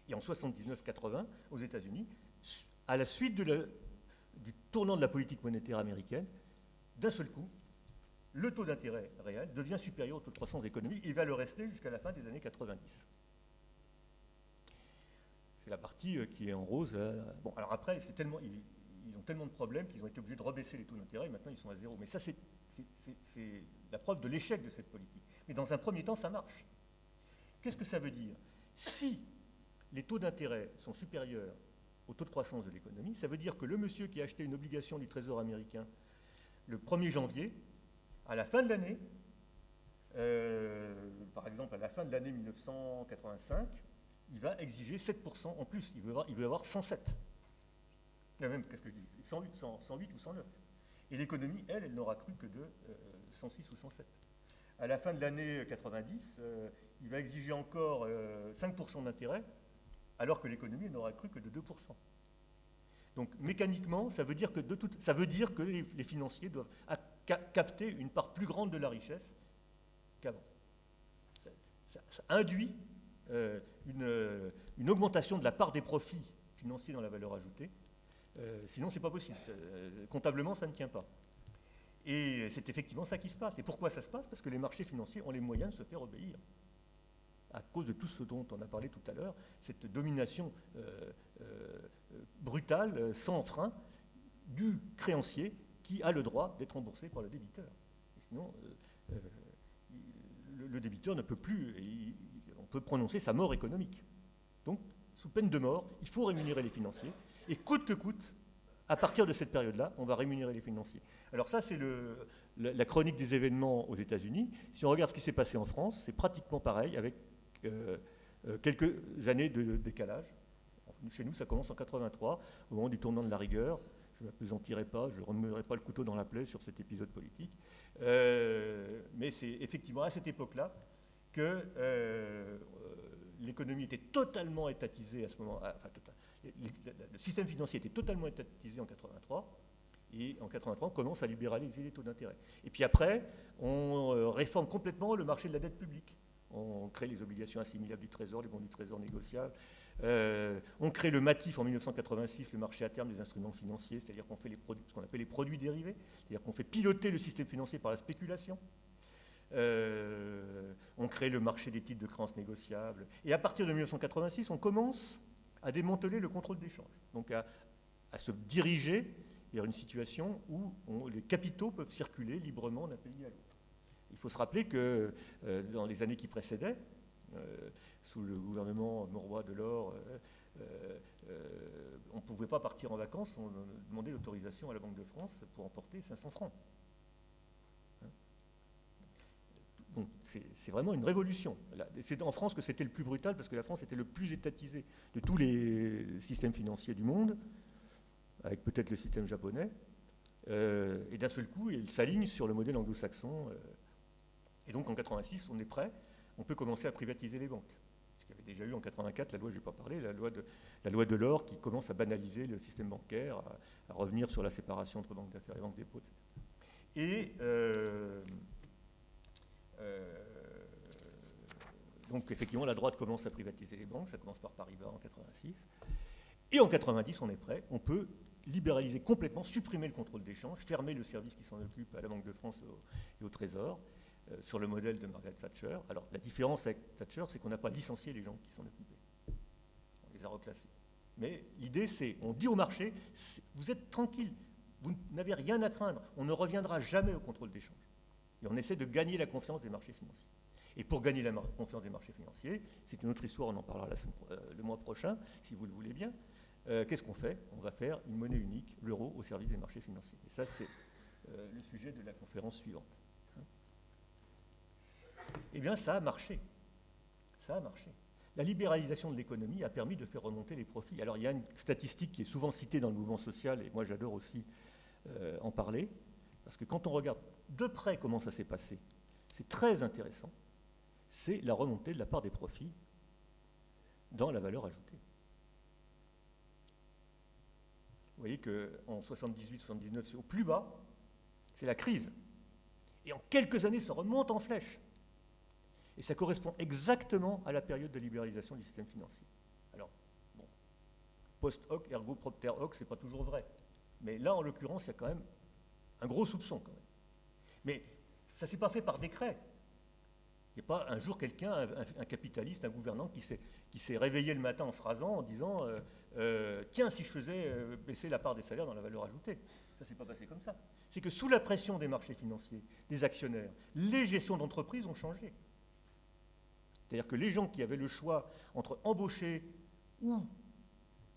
Et en 79-80, aux États-Unis, à la suite du tournant de la politique monétaire américaine, d'un seul coup, le taux d'intérêt réel devient supérieur au taux de croissance économique et va le rester jusqu'à la fin des années 90. C'est la partie qui est en rose. Bon, alors après, ils ont tellement de problèmes qu'ils ont été obligés de rebaisser les taux d'intérêt et maintenant ils sont à zéro. Mais ça, c'est la preuve de l'échec de cette politique. Mais dans un premier temps, ça marche. Qu'est-ce que ça veut dire? Si les taux d'intérêt sont supérieurs au taux de croissance de l'économie, ça veut dire que le monsieur qui a acheté une obligation du Trésor américain le 1er janvier, à la fin de l'année, par exemple à la fin de l'année 1985, il va exiger 7% en plus. Il veut avoir 107. Même, qu'est-ce que je dis, 108 ou 109. Et l'économie, elle n'aura cru que de 106 ou 107. À la fin de l'année 90, il va exiger encore 5% d'intérêt, alors que l'économie n'aura cru que de 2%. Donc mécaniquement, ça veut dire que, les financiers doivent capter une part plus grande de la richesse qu'avant. Ça induit une augmentation de la part des profits financiers dans la valeur ajoutée. Sinon, ce n'est pas possible. Comptablement, ça ne tient pas. Et c'est effectivement ça qui se passe. Et pourquoi ça se passe? Parce que les marchés financiers ont les moyens de se faire obéir. À cause de tout ce dont on a parlé tout à l'heure, cette domination brutale, sans frein, du créancier qui a le droit d'être remboursé par le débiteur. Et sinon, le débiteur ne peut plus, on peut prononcer sa mort économique. Donc, sous peine de mort, il faut rémunérer les financiers. Et coûte que coûte, à partir de cette période-là, on va rémunérer les financiers. Alors ça, c'est la chronique des événements aux États-Unis. Si on regarde ce qui s'est passé en France, c'est pratiquement pareil, avec quelques années de décalage. Chez nous, ça commence en 83, au moment du tournant de la rigueur. Je ne m'appesantirai pas, je ne remuerai pas le couteau dans la plaie sur cet épisode politique. Mais c'est effectivement à cette époque-là que l'économie était totalement étatisée à ce moment. Enfin, le système financier était totalement étatisé en 83. Et en 83, on commence à libéraliser les taux d'intérêt. Et puis après, on réforme complètement le marché de la dette publique. On crée les obligations assimilables du Trésor, les bons du Trésor négociables. On crée le MATIF en 1986, le marché à terme des instruments financiers, c'est-à-dire qu'on fait ce qu'on appelle les produits dérivés, c'est-à-dire qu'on fait piloter le système financier par la spéculation. On crée le marché des titres de créances négociables. Et à partir de 1986, on commence à démanteler le contrôle d'échange, donc à se diriger vers une situation où les capitaux peuvent circuler librement d'un pays à l'autre. Il faut se rappeler que dans les années qui précédaient, sous le gouvernement Mauroy-Delors, on ne pouvait pas partir en vacances, on demandait l'autorisation à la Banque de France pour emporter 500 francs. Donc c'est vraiment une révolution. C'est en France que c'était le plus brutal, parce que la France était le plus étatisé de tous les systèmes financiers du monde, avec peut-être le système japonais. Et d'un seul coup, il s'aligne sur le modèle anglo-saxon. Et donc en 86, on est prêt, on peut commencer à privatiser les banques. Parce qu'il y avait déjà eu en 84 la loi, je n'ai pas parlé, la loi Delors qui commence à banaliser le système bancaire, à revenir sur la séparation entre banques d'affaires et banques dépôt, etc. Et donc effectivement, la droite commence à privatiser les banques, ça commence par Paribas en 86. Et en 90, on est prêt, on peut libéraliser complètement, supprimer le contrôle d'échange, fermer le service qui s'en occupe à la Banque de France et au Trésor, sur le modèle de Margaret Thatcher. Alors la différence avec Thatcher, c'est qu'on n'a pas licencié les gens qui s'en occupaient. On les a reclassés. Mais l'idée, c'est, on dit au marché, vous êtes tranquille, vous n'avez rien à craindre, on ne reviendra jamais au contrôle d'échange. Et on essaie de gagner la confiance des marchés financiers. Et pour gagner la confiance des marchés financiers, c'est une autre histoire, on en parlera le mois prochain, si vous le voulez bien. Qu'est-ce qu'on fait? On va faire une monnaie unique, l'euro, au service des marchés financiers. Et ça, c'est le sujet de la conférence suivante. Eh bien, ça a marché. Ça a marché. La libéralisation de l'économie a permis de faire remonter les profits. Alors, il y a une statistique qui est souvent citée dans le mouvement social, et moi, j'adore aussi en parler, parce que quand on regarde de près comment ça s'est passé, c'est très intéressant. C'est la remontée de la part des profits dans la valeur ajoutée. Vous voyez qu'en 78-79, c'est au plus bas, c'est la crise. Et en quelques années, ça remonte en flèche. Et ça correspond exactement à la période de libéralisation du système financier. Alors, bon, post hoc, ergo propter hoc, c'est pas toujours vrai. Mais là, en l'occurrence, il y a quand même un gros soupçon, quand même. Mais ça ne s'est pas fait par décret. Il n'y a pas un jour quelqu'un, un capitaliste, un gouvernant, qui s'est réveillé le matin en se rasant en disant tiens, si je faisais baisser la part des salaires dans la valeur ajoutée. Ça ne s'est pas passé comme ça. C'est que sous la pression des marchés financiers, des actionnaires, les gestions d'entreprise ont changé. C'est-à-dire que les gens qui avaient le choix entre embaucher ou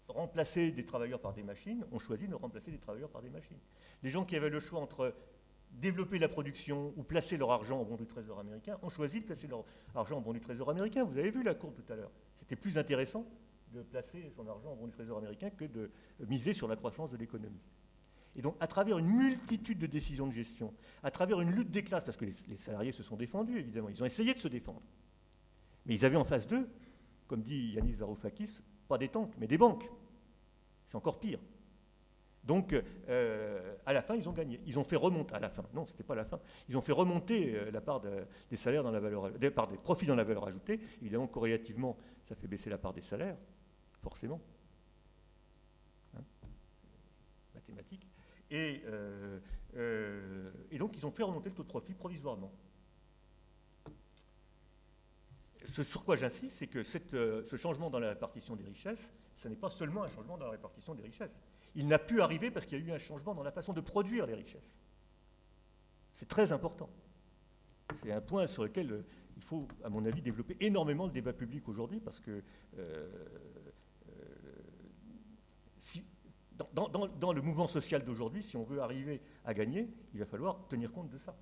remplacer des travailleurs par des machines ont choisi de remplacer des travailleurs par des machines. Les gens qui avaient le choix entre développer la production ou placer leur argent en bon du Trésor américain ont choisi de placer leur argent en bon du Trésor américain. Vous avez vu la courbe tout à l'heure. C'était plus intéressant de placer son argent en bon du Trésor américain que de miser sur la croissance de l'économie. Et donc, à travers une multitude de décisions de gestion, à travers une lutte des classes, parce que les salariés se sont défendus, évidemment, ils ont essayé de se défendre. Mais ils avaient en face d'eux, comme dit Yanis Varoufakis, pas des tanks, mais des banques. C'est encore pire. Donc, à la fin, ils ont gagné. Ils ont fait remonter, à la fin, non, c'était pas la fin, ils ont fait remonter la part des salaires dans la valeur, des profits dans la valeur ajoutée. Évidemment, corrélativement, ça fait baisser la part des salaires, forcément. Hein, mathématiques. Et donc, ils ont fait remonter le taux de profit provisoirement. Ce sur quoi j'insiste, c'est que ce changement dans la répartition des richesses, ce n'est pas seulement un changement dans la répartition des richesses. Il n'a pu arriver parce qu'il y a eu un changement dans la façon de produire les richesses. C'est très important. C'est un point sur lequel il faut, à mon avis, développer énormément le débat public aujourd'hui, parce que dans le mouvement social d'aujourd'hui, si on veut arriver à gagner, il va falloir tenir compte de ça.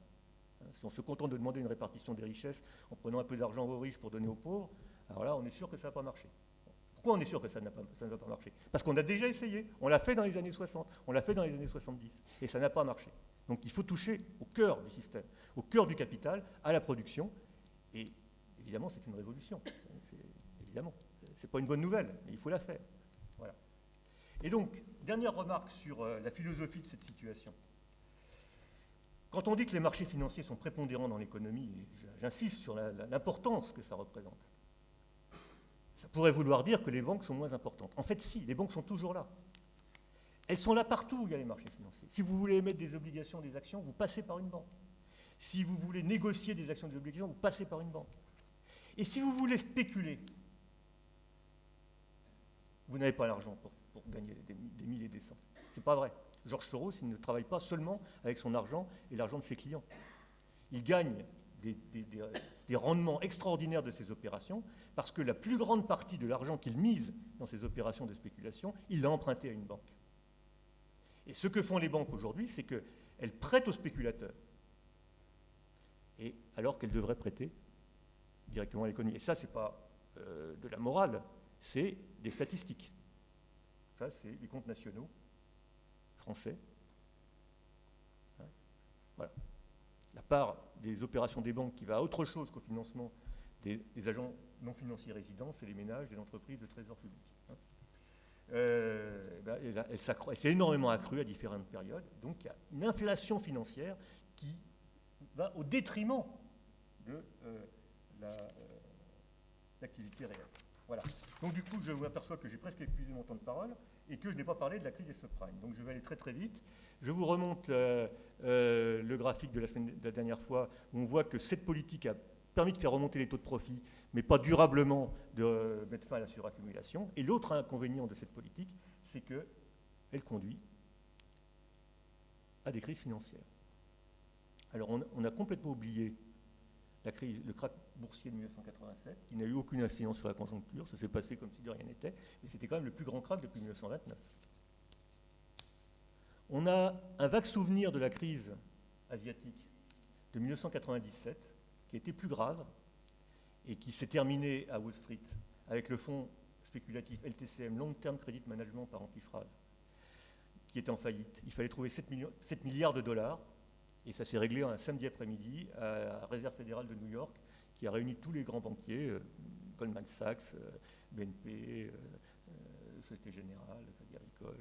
Si on se contente de demander une répartition des richesses en prenant un peu d'argent aux riches pour donner aux pauvres, alors là, on est sûr que ça ne va pas marcher. Pourquoi on est sûr que ça ne va pas marcher? Parce qu'on a déjà essayé. On l'a fait dans les années 60, on l'a fait dans les années 70, et ça n'a pas marché. Donc il faut toucher au cœur du système, au cœur du capital, à la production, et évidemment, c'est une révolution. Évidemment, ce n'est pas une bonne nouvelle, mais il faut la faire. Voilà. Et donc, dernière remarque sur la philosophie de cette situation. Quand on dit que les marchés financiers sont prépondérants dans l'économie, et j'insiste sur l'importance que ça représente, ça pourrait vouloir dire que les banques sont moins importantes. En fait, si, les banques sont toujours là. Elles sont là partout où il y a les marchés financiers. Si vous voulez émettre des obligations, des actions, vous passez par une banque. Si vous voulez négocier des actions, des obligations, vous passez par une banque. Et si vous voulez spéculer, vous n'avez pas l'argent pour gagner des mille et des cents. C'est pas vrai. Georges Soros, il ne travaille pas seulement avec son argent et l'argent de ses clients. Il gagne des rendements extraordinaires de ses opérations parce que la plus grande partie de l'argent qu'il mise dans ses opérations de spéculation, il l'a emprunté à une banque. Et ce que font les banques aujourd'hui, c'est qu'elles prêtent aux spéculateurs, et alors qu'elles devraient prêter directement à l'économie. Et ça, ce n'est pas de la morale, c'est des statistiques. Ça, c'est les comptes nationaux français. Voilà. La part des opérations des banques qui va à autre chose qu'au financement des agents non financiers résidents, c'est les ménages, les entreprises de trésor public. Elle s'est énormément accrue à différentes périodes. Donc il y a une inflation financière qui va au détriment de l'activité réelle. Voilà. Donc du coup, je m'aperçois que j'ai presque épuisé mon temps de parole et que je n'ai pas parlé de la crise des subprimes. Donc je vais aller très très vite. Je vous remonte le graphique de la dernière fois où on voit que cette politique a permis de faire remonter les taux de profit, mais pas durablement de mettre fin à la suraccumulation. Et l'autre inconvénient de cette politique, c'est qu'elle conduit à des crises financières. Alors on a complètement oublié le krach boursier de 1987, qui n'a eu aucune incidence sur la conjoncture, ça s'est passé comme si de rien n'était, et c'était quand même le plus grand krach depuis 1929. On a un vague souvenir de la crise asiatique de 1997, qui était plus grave, et qui s'est terminé à Wall Street avec le fonds spéculatif LTCM, Long Term Credit Management par antiphrase, qui était en faillite. Il fallait trouver 7 milliards de dollars, et ça s'est réglé un samedi après-midi à la Réserve fédérale de New York, qui a réuni tous les grands banquiers, Goldman Sachs, BNP, Société Générale, Crédit Agricole,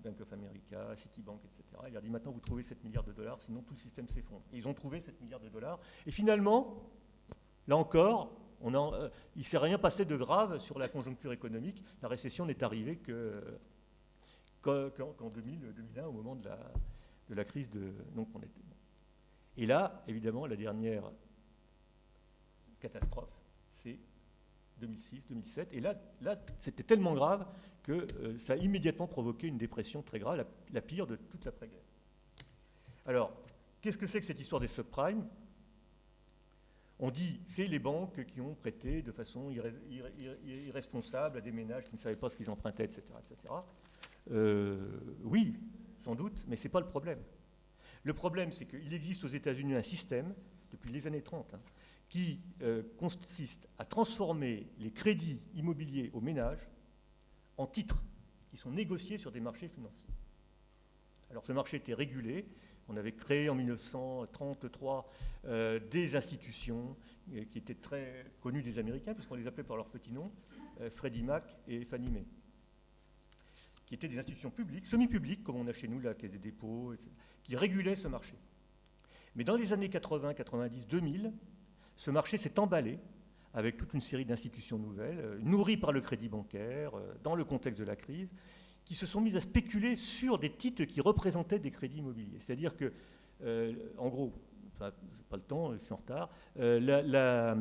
Bank of America, Citibank, etc. Il leur a dit maintenant vous trouvez 7 milliards de dollars, sinon tout le système s'effondre. Et ils ont trouvé 7 milliards de dollars. Et finalement, là encore, il ne s'est rien passé de grave sur la conjoncture économique. La récession n'est arrivée qu'en 2001, au moment de la crise de... Donc on était... Et là, évidemment, la dernière catastrophe, c'est 2006-2007. Et là c'était tellement grave que ça a immédiatement provoqué une dépression très grave, la pire de toute l'après-guerre. Alors, qu'est-ce que c'est que cette histoire des subprimes ? On dit c'est les banques qui ont prêté de façon irresponsable à des ménages qui ne savaient pas ce qu'ils empruntaient, etc. Oui, sans doute, mais ce n'est pas le problème. Le problème, c'est qu'il existe aux États-Unis un système, depuis les années 30, qui consiste à transformer les crédits immobiliers aux ménages en titres qui sont négociés sur des marchés financiers. Alors ce marché était régulé. On avait créé en 1933 des institutions qui étaient très connues des Américains, puisqu'on les appelait par leur petit nom, Freddie Mac et Fannie Mae, qui étaient des institutions publiques, semi-publiques, comme on a chez nous la Caisse des dépôts, etc., qui régulaient ce marché. Mais dans les années 80, 90, 2000, ce marché s'est emballé avec toute une série d'institutions nouvelles, nourries par le crédit bancaire, dans le contexte de la crise, qui se sont mises à spéculer sur des titres qui représentaient des crédits immobiliers. C'est-à-dire que, en gros, enfin, je n'ai pas le temps, je suis en retard, le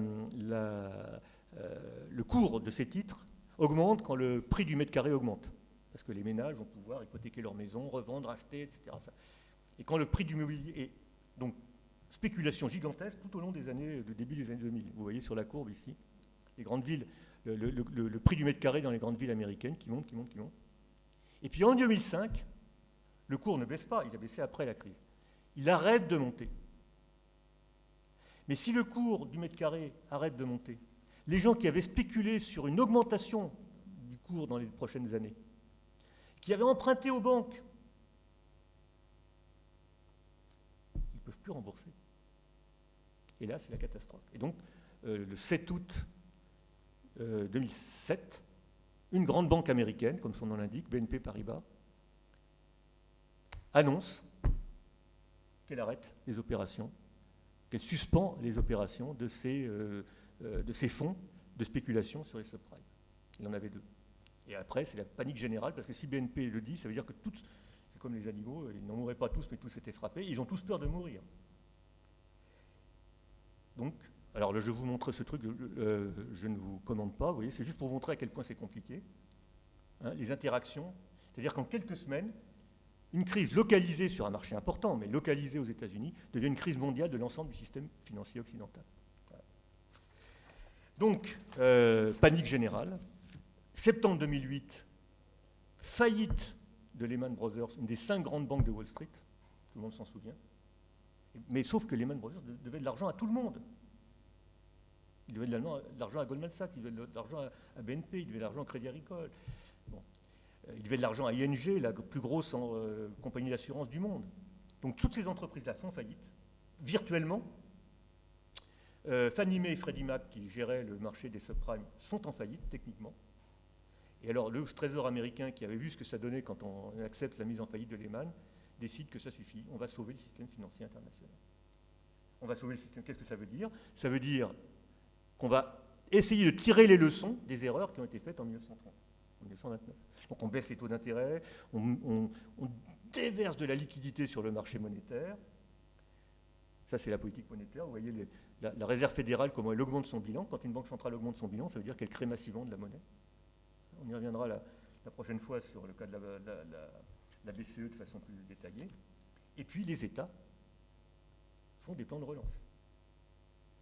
cours de ces titres augmente quand le prix du mètre carré augmente. Parce que les ménages vont pouvoir hypothéquer leur maison, revendre, acheter, etc. Et quand le prix du mobilier est... Donc, spéculation gigantesque tout au long des années, du début des années 2000. Vous voyez sur la courbe ici, les grandes villes, le prix du mètre carré dans les grandes villes américaines qui monte, qui monte, qui monte. Et puis en 2005, le cours ne baisse pas, il a baissé après la crise. Il arrête de monter. Mais si le cours du mètre carré arrête de monter, les gens qui avaient spéculé sur une augmentation du cours dans les prochaines années, qui avaient emprunté aux banques, ils ne peuvent plus rembourser. Et là, c'est la catastrophe. Et donc, le 7 août 2007, une grande banque américaine, comme son nom l'indique, BNP Paribas, annonce qu'elle arrête les opérations, qu'elle suspend les opérations de ces fonds de spéculation sur les subprimes. Il y en avait 2. Et après, c'est la panique générale, parce que si BNP le dit, ça veut dire que tous, c'est comme les animaux, ils n'en mourraient pas tous, mais tous étaient frappés, ils ont tous peur de mourir. Donc, alors là, je vous montre ce truc, je ne vous commande pas, vous voyez, c'est juste pour vous montrer à quel point c'est compliqué. Hein, les interactions, c'est-à-dire qu'en quelques semaines, une crise localisée sur un marché important, mais localisée aux États-Unis, devient une crise mondiale de l'ensemble du système financier occidental. Voilà. Donc, panique générale. Septembre 2008, faillite de Lehman Brothers, une des 5 grandes banques de Wall Street, tout le monde s'en souvient. Mais sauf que Lehman Brothers devait de l'argent à tout le monde. Il devait de l'argent à Goldman Sachs, il devait de l'argent à BNP, il devait de l'argent au Crédit Agricole. Bon. Il devait de l'argent à ING, la plus grosse compagnie d'assurance du monde. Donc toutes ces entreprises-là font faillite, virtuellement. Fannie Mae et Freddie Mac, qui géraient le marché des subprimes, sont en faillite, techniquement. Et alors le Trésor américain, qui avait vu ce que ça donnait quand on accepte la mise en faillite de Lehman, décide que ça suffit, on va sauver le système financier international. On va sauver le système, qu'est-ce que ça veut dire? Ça veut dire qu'on va essayer de tirer les leçons des erreurs qui ont été faites en 1930, 1929. Donc on baisse les taux d'intérêt, on déverse de la liquidité sur le marché monétaire. Ça, c'est la politique monétaire. Vous voyez la Réserve fédérale, comment elle augmente son bilan. Quand une banque centrale augmente son bilan, ça veut dire qu'elle crée massivement de la monnaie. On y reviendra la prochaine fois sur le cas de la BCE de façon plus détaillée. Et puis les États font des plans de relance.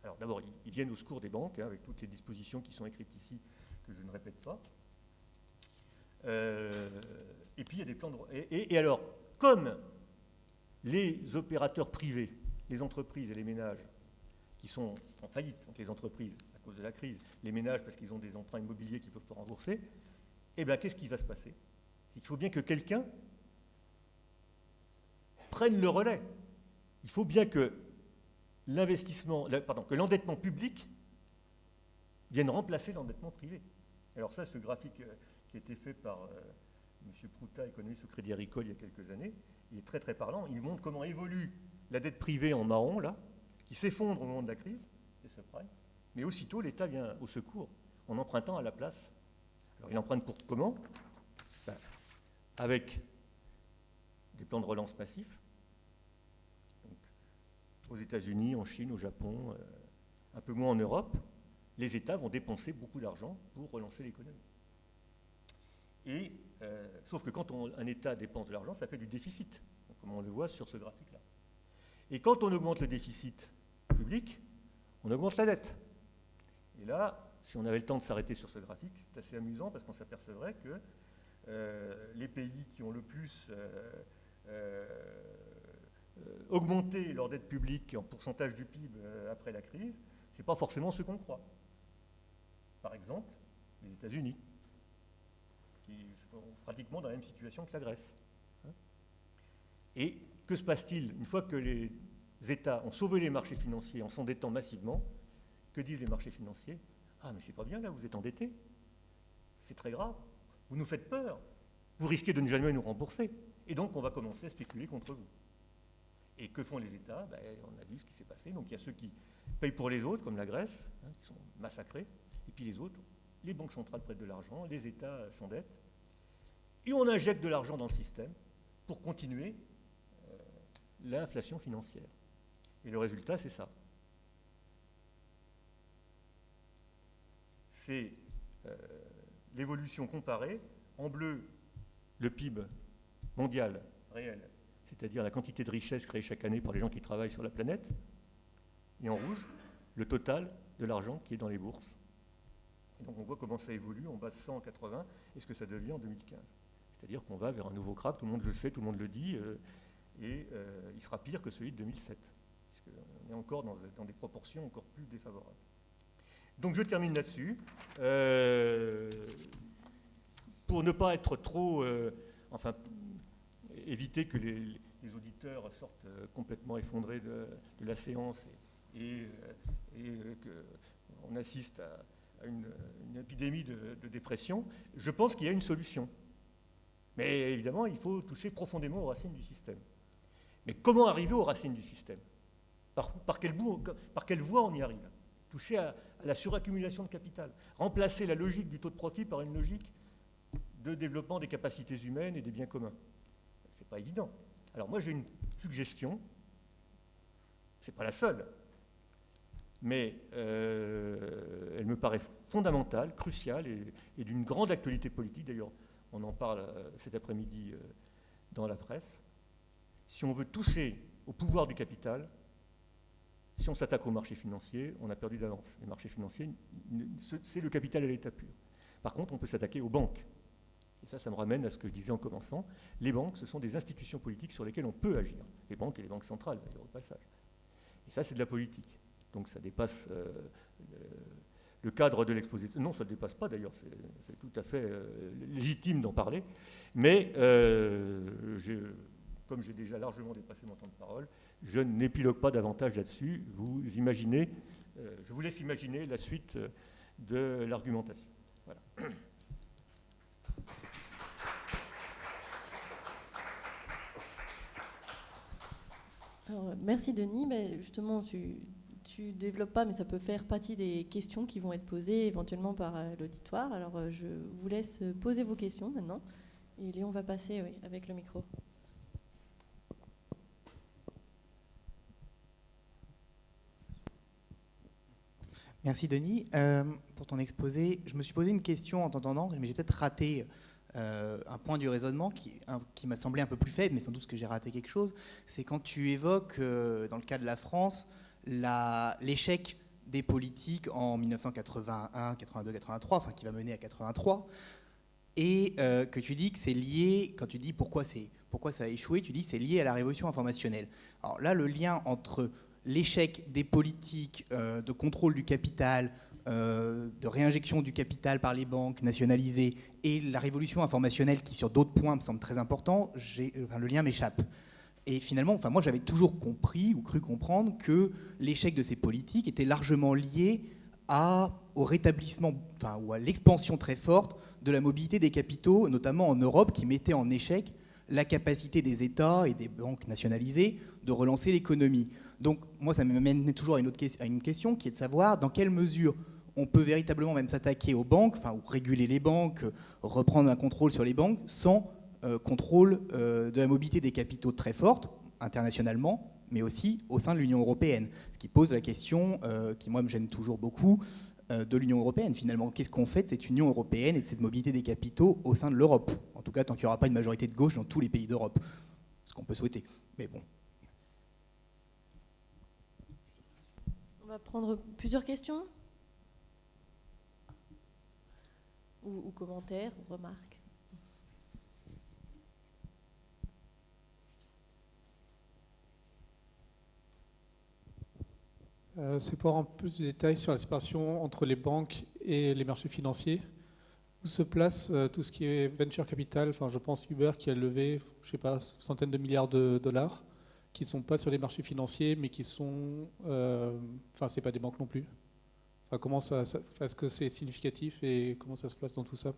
Alors d'abord, ils viennent au secours des banques, hein, avec toutes les dispositions qui sont écrites ici, que je ne répète pas. Et puis il y a des plans de relance. Et alors, comme les opérateurs privés, les entreprises et les ménages, qui sont en faillite, donc les entreprises à cause de la crise, les ménages parce qu'ils ont des emprunts immobiliers qu'ils ne peuvent pas rembourser, eh bien qu'est-ce qui va se passer? C'est qu'il faut bien que quelqu'un prenne le relais. Il faut bien que que l'endettement public vienne remplacer l'endettement privé. Alors ça, ce graphique qui a été fait par M. Prouta, économiste au Crédit Agricole il y a quelques années, il est très très parlant. Il montre comment évolue la dette privée en marron, là, qui s'effondre au moment de la crise, des subprimes, mais aussitôt l'État vient au secours en empruntant à la place. Alors il emprunte pour comment? Avec des plans de relance massifs, donc, aux États-Unis, en Chine, au Japon, un peu moins en Europe, les États vont dépenser beaucoup d'argent pour relancer l'économie. Et, sauf que quand un État dépense de l'argent, ça fait du déficit, comme on le voit sur ce graphique-là. Et quand on augmente le déficit public, on augmente la dette. Et là, si on avait le temps de s'arrêter sur ce graphique, c'est assez amusant parce qu'on s'apercevrait que les pays qui ont le plus augmenté leur dette publique en pourcentage du PIB après la crise, ce n'est pas forcément ce qu'on croit. Par exemple, les États-Unis, qui sont pratiquement dans la même situation que la Grèce. Et que se passe-t-il une fois que les États ont sauvé les marchés financiers en s'endettant massivement? Que disent les marchés financiers? Ah, mais c'est pas bien là, vous êtes endettés. C'est très grave. Vous nous faites peur. Vous risquez de ne jamais nous rembourser. Et donc, on va commencer à spéculer contre vous. Et que font les États? On a vu ce qui s'est passé. Donc, il y a ceux qui payent pour les autres, comme la Grèce, qui sont massacrés. Et puis les autres, les banques centrales prêtent de l'argent, les États s'endettent. Et on injecte de l'argent dans le système pour continuer l'inflation financière. Et le résultat, c'est ça. C'est l'évolution comparée. En bleu, le PIB mondial réel, c'est-à-dire la quantité de richesse créée chaque année par les gens qui travaillent sur la planète. Et en rouge, le total de l'argent qui est dans les bourses. Et donc on voit comment ça évolue en base 100 en 80 et ce que ça devient en 2015. C'est-à-dire qu'on va vers un nouveau crack, tout le monde le sait, tout le monde le dit, et il sera pire que celui de 2007, puisqu'on est encore dans des proportions encore plus défavorables. Donc je termine là-dessus. Pour ne pas être trop... éviter que les auditeurs sortent complètement effondrés de la séance et qu'on assiste à une épidémie de dépression, je pense qu'il y a une solution. Mais évidemment, il faut toucher profondément aux racines du système. Mais comment arriver aux racines du système? Par quelle voie on y arrive? Toucher à la suraccumulation de capital. Remplacer la logique du taux de profit par une logique de développement des capacités humaines et des biens communs. C'est pas évident. Alors moi j'ai une suggestion, c'est pas la seule, mais elle me paraît fondamentale, cruciale et d'une grande actualité politique. D'ailleurs, on en parle cet après-midi dans la presse. Si on veut toucher au pouvoir du capital, si on s'attaque aux marchés financiers, on a perdu d'avance. Les marchés financiers, c'est le capital à l'état pur. Par contre, on peut s'attaquer aux banques. Et ça me ramène à ce que je disais en commençant. Les banques, ce sont des institutions politiques sur lesquelles on peut agir. Les banques et les banques centrales, d'ailleurs, au passage. Et ça, c'est de la politique. Donc ça dépasse le cadre de l'exposé. Non, ça ne dépasse pas, d'ailleurs. C'est tout à fait légitime d'en parler. Mais comme j'ai déjà largement dépassé mon temps de parole, je n'épilogue pas davantage là-dessus. Je vous laisse imaginer la suite de l'argumentation. Voilà. Alors, merci Denis. Ben, justement, tu développes pas, mais ça peut faire partie des questions qui vont être posées éventuellement par l'auditoire. Alors, je vous laisse poser vos questions maintenant. Et Léon va passer avec le micro. Merci Denis pour ton exposé. Je me suis posé une question en t'entendant, mais j'ai peut-être raté un point du raisonnement qui m'a semblé un peu plus faible, mais sans doute que j'ai raté quelque chose. C'est quand tu évoques, dans le cas de la France, l'échec des politiques en 1981, 82, 83, enfin qui va mener à 83, et que tu dis que c'est lié, quand tu dis pourquoi ça a échoué, tu dis que c'est lié à la révolution informationnelle. Alors là, le lien entre l'échec des politiques de contrôle du capital, de réinjection du capital par les banques nationalisées et la révolution informationnelle qui, sur d'autres points, me semble très important, le lien m'échappe. Et finalement, moi j'avais toujours compris ou cru comprendre que l'échec de ces politiques était largement lié au rétablissement, ou à l'expansion très forte de la mobilité des capitaux, notamment en Europe, qui mettait en échec la capacité des États et des banques nationalisées de relancer l'économie. Donc moi, ça m'amène toujours à une question qui est de savoir dans quelle mesure on peut véritablement même s'attaquer aux banques, ou réguler les banques, reprendre un contrôle sur les banques, sans contrôle de la mobilité des capitaux très forte, internationalement, mais aussi au sein de l'Union européenne. Ce qui pose la question, qui moi me gêne toujours beaucoup, de l'Union européenne finalement. Qu'est-ce qu'on fait de cette Union européenne et de cette mobilité des capitaux au sein de l'Europe? En tout cas, tant qu'il n'y aura pas une majorité de gauche dans tous les pays d'Europe. Ce qu'on peut souhaiter, mais bon. On va prendre plusieurs questions ou commentaires ou remarques. C'est pour avoir un peu plus de détails sur la séparation entre les banques et les marchés financiers. Où se place tout ce qui est venture capital, je pense Uber qui a levé, je sais pas, centaines de milliards de dollars, qui ne sont pas sur les marchés financiers, mais qui sont... c'est pas des banques non plus. Comment est-ce que c'est significatif et comment ça se place dans tout ça?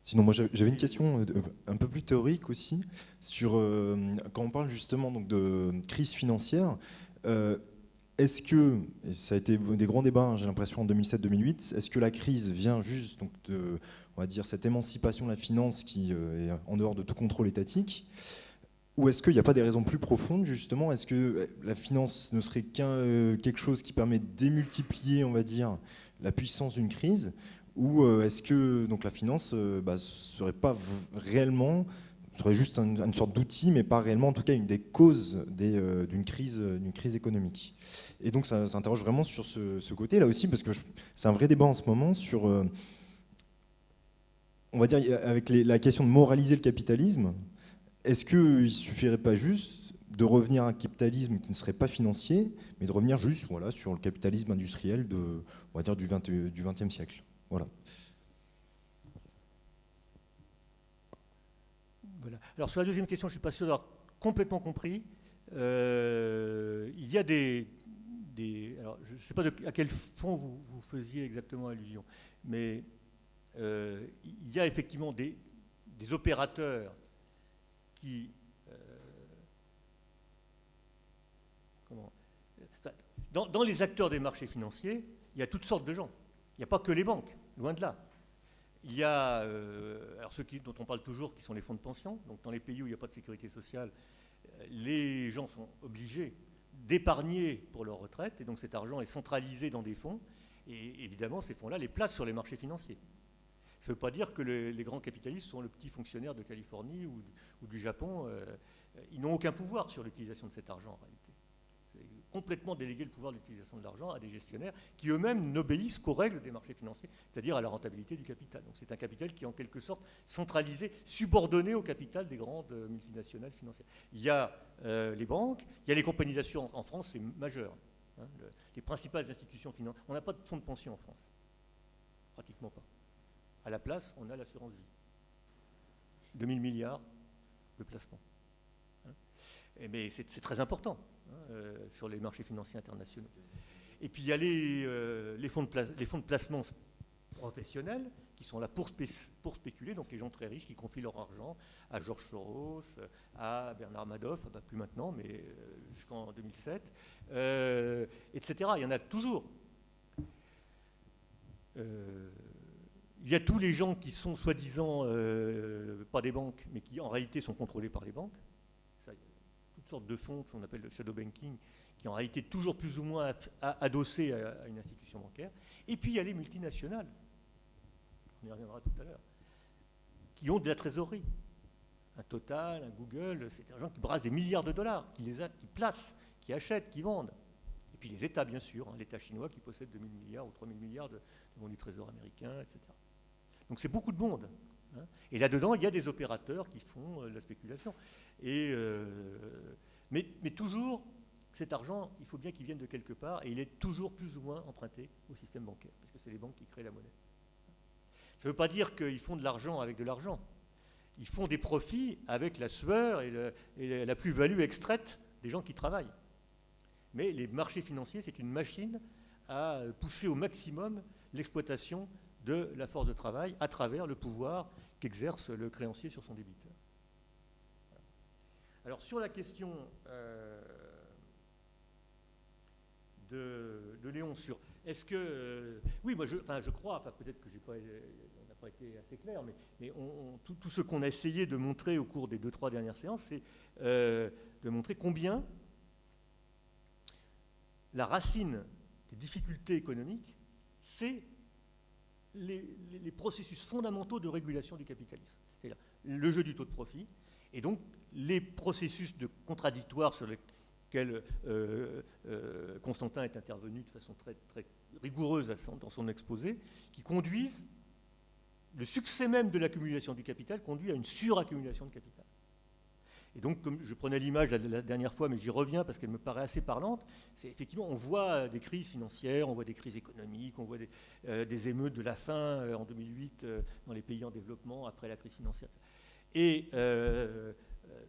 Sinon, moi j'avais une question un peu plus théorique aussi sur quand on parle justement donc de crise financière. Est-ce que, et ça a été des grands débats, j'ai l'impression en 2007-2008, est-ce que la crise vient juste donc de, on va dire, cette émancipation de la finance qui est en dehors de tout contrôle étatique, ou est-ce qu'il n'y a pas des raisons plus profondes justement? Est-ce que la finance ne serait quelque chose qui permet de démultiplier, on va dire, la puissance d'une crise? Ou est-ce que donc la finance serait pas réellement, serait juste une sorte d'outil, mais pas réellement, en tout cas, une des causes d'une crise économique? Et donc ça interroge vraiment sur ce côté-là aussi, parce que c'est un vrai débat en ce moment sur, on va dire, avec la question de moraliser le capitalisme. Est-ce qu'il ne suffirait pas juste de revenir à un capitalisme qui ne serait pas financier, mais de revenir juste sur le capitalisme industriel on va dire, du XXe siècle? Voilà. Alors sur la deuxième question, je ne suis pas sûr d'avoir complètement compris. il y a alors, je ne sais pas à quel fonds vous faisiez exactement allusion, mais il y a effectivement des opérateurs qui... Dans les acteurs des marchés financiers, il y a toutes sortes de gens. Il n'y a pas que les banques, loin de là. Il y a alors ceux dont on parle toujours, qui sont les fonds de pension. Donc dans les pays où il n'y a pas de sécurité sociale, les gens sont obligés d'épargner pour leur retraite, et donc cet argent est centralisé dans des fonds, et évidemment ces fonds-là les placent sur les marchés financiers. Ça ne veut pas dire que les grands capitalistes sont le petit fonctionnaire de Californie ou du Japon. Ils n'ont aucun pouvoir sur l'utilisation de cet argent en réalité. C'est complètement déléguer le pouvoir d'utilisation de l'argent à des gestionnaires qui eux-mêmes n'obéissent qu'aux règles des marchés financiers, c'est-à-dire à la rentabilité du capital. Donc c'est un capital qui est en quelque sorte centralisé, subordonné au capital des grandes multinationales financières. Il y a les banques, il y a les compagnies d'assurance. En France, c'est majeur. Hein, les principales institutions financières. On n'a pas de fonds de pension en France. Pratiquement pas. À la place, on a l'assurance vie. 2000 milliards de placements. Hein. Mais c'est très important. Sur les marchés financiers internationaux. Et puis il y a les fonds de placement professionnels qui sont là pour spéculer, donc les gens très riches qui confient leur argent à George Soros, à Bernard Madoff, pas plus maintenant, mais jusqu'en 2007, etc. Il y en a toujours. Il y a tous les gens qui sont soi-disant pas des banques, mais qui en réalité sont contrôlés par les banques. Toutes sortes de fonds qu'on appelle le shadow banking, qui en réalité toujours plus ou moins adossés à une institution bancaire. Et puis il y a les multinationales, on y reviendra tout à l'heure, qui ont de la trésorerie. Un Total, un Google, c'est des gens qui brassent des milliards de dollars, qui placent, qui achètent, qui vendent. Et puis les États, bien sûr, hein, l'État chinois qui possède 2000 milliards ou 3000 milliards de bons du Trésor américain, etc. Donc c'est beaucoup de monde. Hein. Et là-dedans, il y a des opérateurs qui font de la spéculation. Mais toujours, cet argent, il faut bien qu'il vienne de quelque part, et il est toujours plus ou moins emprunté au système bancaire, parce que c'est les banques qui créent la monnaie. Ça ne veut pas dire qu'ils font de l'argent avec de l'argent. Ils font des profits avec la sueur et la plus-value extraite des gens qui travaillent. Mais les marchés financiers, c'est une machine à pousser au maximum l'exploitation de la force de travail à travers le pouvoir qu'exerce le créancier sur son débiteur. Alors sur la question de Léon sur est-ce que oui, moi je crois, enfin peut-être que on n'a pas été assez clair, mais tout ce qu'on a essayé de montrer au cours des 2-3 dernières séances, c'est de montrer combien la racine des difficultés économiques, c'est les processus fondamentaux de régulation du capitalisme. C'est-à-dire le jeu du taux de profit, et donc les processus de contradictoires sur lesquels Constantin est intervenu de façon très, très rigoureuse dans son exposé, qui conduisent, le succès même de l'accumulation du capital conduit à une suraccumulation de capital. Et donc, comme je prenais l'image la dernière fois, mais j'y reviens parce qu'elle me paraît assez parlante, c'est effectivement, on voit des crises financières, on voit des crises économiques, on voit des émeutes de la faim en 2008 dans les pays en développement après la crise financière. Et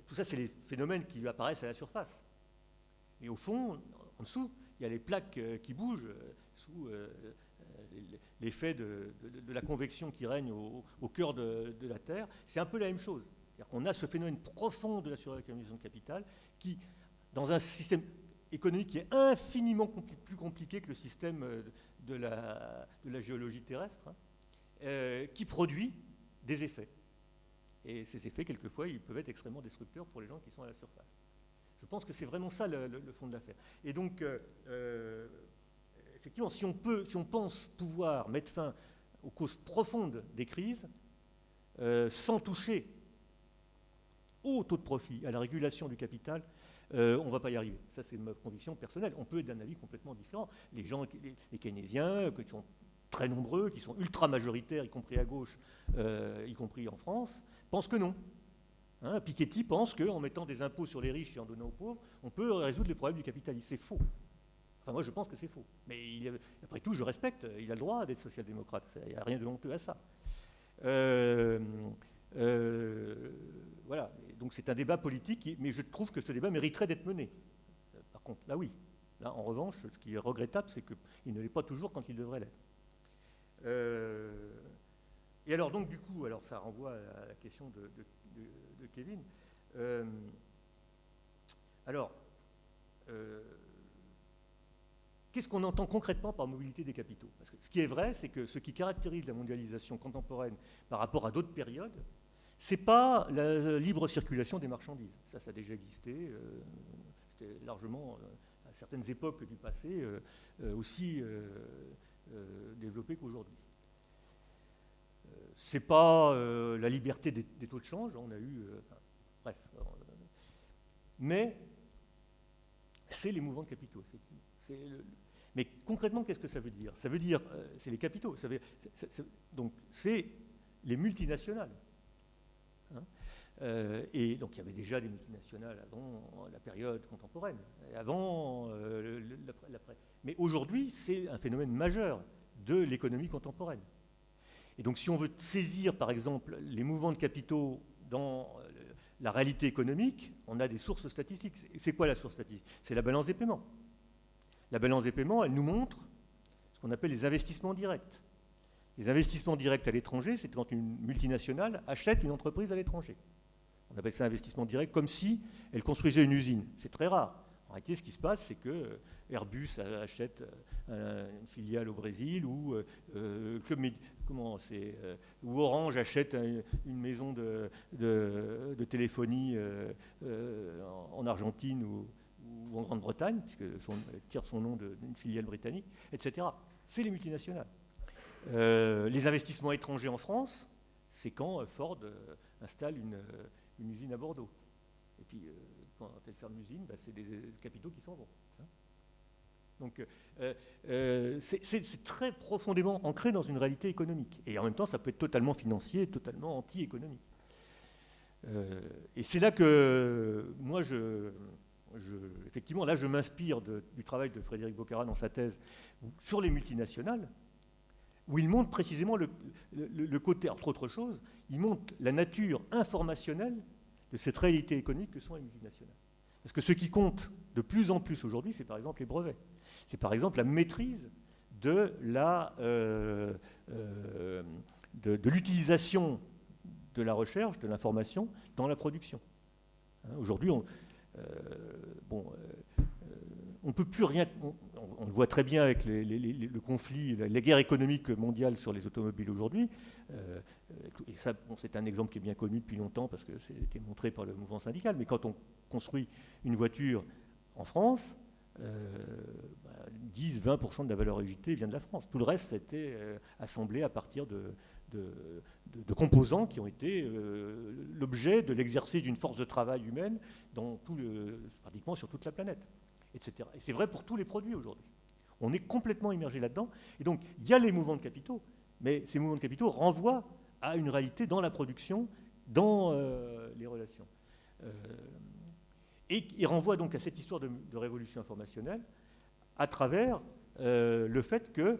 tout ça, c'est les phénomènes qui apparaissent à la surface. Mais au fond, en dessous, il y a les plaques qui bougent sous l'effet de la convection qui règne au cœur de la Terre. C'est un peu la même chose. C'est-à-dire qu'on a ce phénomène profond de la suraccumulation de capital qui, dans un système économique qui est infiniment plus compliqué que le système de la géologie terrestre, hein, qui produit des effets. Et ces effets, quelquefois, ils peuvent être extrêmement destructeurs pour les gens qui sont à la surface. Je pense que c'est vraiment ça le fond de l'affaire. Et donc, effectivement, si on pense pouvoir mettre fin aux causes profondes des crises, sans toucher au taux de profit, à la régulation du capital, on ne va pas y arriver. Ça, c'est ma conviction personnelle. On peut être d'un avis complètement différent. Les gens, les keynésiens, qui sont très nombreux, qui sont ultra majoritaires, y compris à gauche, y compris en France, pensent que non. Hein, Piketty pense qu'en mettant des impôts sur les riches et en donnant aux pauvres, on peut résoudre les problèmes du capitalisme. C'est faux. Enfin, moi, je pense que c'est faux. Mais après tout, je respecte. Il a le droit d'être social-démocrate. Il n'y a rien de honteux à ça. Voilà, et donc c'est un débat politique, mais je trouve que ce débat mériterait d'être mené. Par contre, là oui. Là, en revanche, ce qui est regrettable, c'est qu'il ne l'est pas toujours quand il devrait l'être. Et alors, donc, du coup, alors ça renvoie à la question de Kevin. Qu'est-ce qu'on entend concrètement par mobilité des capitaux? Parce que ce qui est vrai, c'est que ce qui caractérise la mondialisation contemporaine par rapport à d'autres périodes, c'est pas la libre circulation des marchandises. Ça a déjà existé. C'était largement, à certaines époques du passé, aussi développé qu'aujourd'hui. C'est pas la liberté des taux de change, on a eu... bref. Mais c'est les mouvements de capitaux, effectivement. Mais concrètement, qu'est-ce que ça veut dire? Ça veut dire, c'est les capitaux, donc c'est les multinationales. Hein, et donc il y avait déjà des multinationales avant la période contemporaine, avant l'après. Mais aujourd'hui, c'est un phénomène majeur de l'économie contemporaine. Et donc si on veut saisir, par exemple, les mouvements de capitaux dans la réalité économique, on a des sources statistiques. C'est quoi la source statistique? C'est la balance des paiements. La balance des paiements, elle nous montre ce qu'on appelle les investissements directs. Les investissements directs à l'étranger, c'est quand une multinationale achète une entreprise à l'étranger. On appelle ça investissement direct, comme si elle construisait une usine. C'est très rare. En réalité, ce qui se passe, c'est que Airbus achète une filiale au Brésil, ou Orange achète une maison de téléphonie en Argentine ou en Grande-Bretagne, puisqu'elle tire son nom d'une filiale britannique, etc. C'est les multinationales. Les investissements étrangers en France, c'est quand Ford installe une usine à Bordeaux. Et puis, quand elle ferme l'usine, c'est des capitaux qui s'en vont. Hein. Donc, c'est très profondément ancré dans une réalité économique. Et en même temps, ça peut être totalement financier et totalement anti-économique. Et c'est là que, moi, effectivement, là, je m'inspire du travail de Frédéric Boccara dans sa thèse sur les multinationales, où il montre précisément le côté, entre autres choses, il montre la nature informationnelle de cette réalité économique que sont les multinationales. Parce que ce qui compte de plus en plus aujourd'hui, c'est par exemple les brevets. C'est par exemple la maîtrise de l'utilisation de la recherche, de l'information dans la production. Hein, aujourd'hui, on ne peut plus rien... On le voit très bien avec le conflit, la guerre économique mondiale sur les automobiles aujourd'hui. Et ça, c'est un exemple qui est bien connu depuis longtemps parce que c'était montré par le mouvement syndical. Mais quand on construit une voiture en France, 10-20% de la valeur ajoutée vient de la France. Tout le reste, c'était assemblé à partir de composants qui ont été l'objet de l'exercice d'une force de travail humaine pratiquement sur toute la planète, etc. Et c'est vrai pour tous les produits aujourd'hui. On est complètement immergé là-dedans. Et donc, il y a les mouvements de capitaux, mais ces mouvements de capitaux renvoient à une réalité dans la production, dans les relations. Et ils renvoient donc à cette histoire de révolution informationnelle à travers le fait que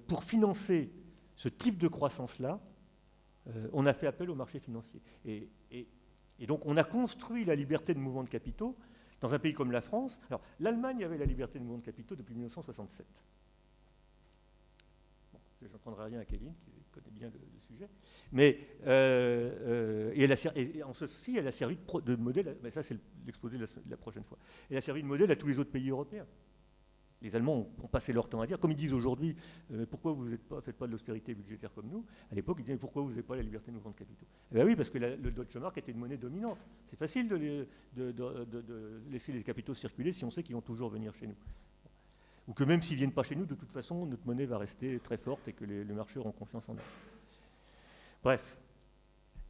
pour financer ce type de croissance-là, on a fait appel au marché financier. Et donc on a construit la liberté de mouvement de capitaux dans un pays comme la France. Alors l'Allemagne avait la liberté de mouvement de capitaux depuis 1967. Bon, je n'entendrai rien à Kevin, qui connaît bien le sujet. Mais en ceci, elle a servi de modèle, mais ça c'est l'exposé de la prochaine fois, elle a servi de modèle à tous les autres pays européens. Les Allemands ont passé leur temps à dire, comme ils disent aujourd'hui, pourquoi vous ne faites pas de l'austérité budgétaire comme nous? À l'époque, ils disaient, pourquoi vous n'avez pas la liberté de mouvement de capitaux? Eh bien oui, parce que le Deutsche Mark était une monnaie dominante. C'est facile de laisser les capitaux circuler si on sait qu'ils vont toujours venir chez nous. Ou que même s'ils ne viennent pas chez nous, de toute façon, notre monnaie va rester très forte et que les marchés auront confiance en elle. Bref.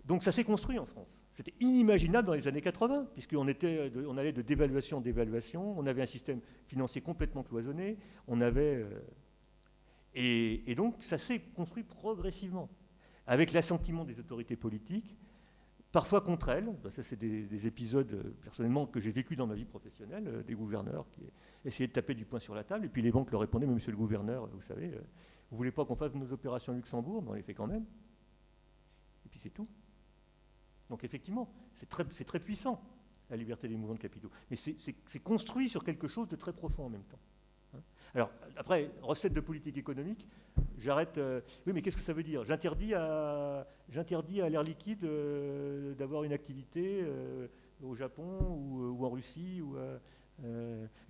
Donc ça s'est construit en France. C'était inimaginable dans les années 80, puisqu'on allait de dévaluation en dévaluation, on avait un système financier complètement cloisonné, et donc ça s'est construit progressivement, avec l'assentiment des autorités politiques, parfois contre elles. Ça, c'est des épisodes, personnellement, que j'ai vécu dans ma vie professionnelle, des gouverneurs qui essayaient de taper du poing sur la table, et puis les banques leur répondaient, mais monsieur le gouverneur, vous savez, vous ne voulez pas qu'on fasse nos opérations à Luxembourg, mais on les fait quand même. Et puis c'est tout. Donc effectivement, c'est très puissant, la liberté des mouvements de capitaux. Mais c'est construit sur quelque chose de très profond en même temps. Alors, après, recette de politique économique, j'arrête... oui, mais qu'est-ce que ça veut dire? J'interdis à l'Air Liquide d'avoir une activité au Japon ou en Russie.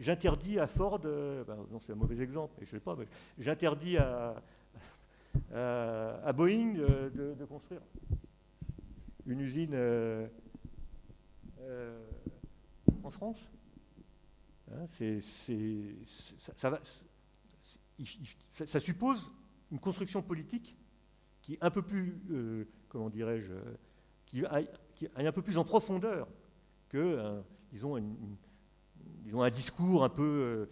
J'interdis à Ford... non, c'est un mauvais exemple, mais je ne sais pas. J'interdis à Boeing de construire une usine en France. Hein, ça suppose une construction politique qui est un peu plus, comment dirais-je, qui est un peu plus en profondeur que, disons, un discours un peu,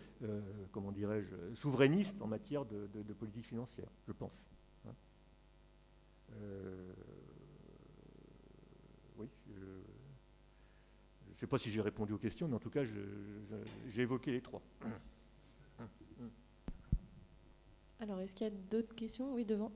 comment dirais-je, souverainiste en matière de politique financière, je pense. Hein. Oui, je ne sais pas si j'ai répondu aux questions, mais en tout cas, j'ai évoqué les trois. Alors, est-ce qu'il y a d'autres questions? Oui, devant.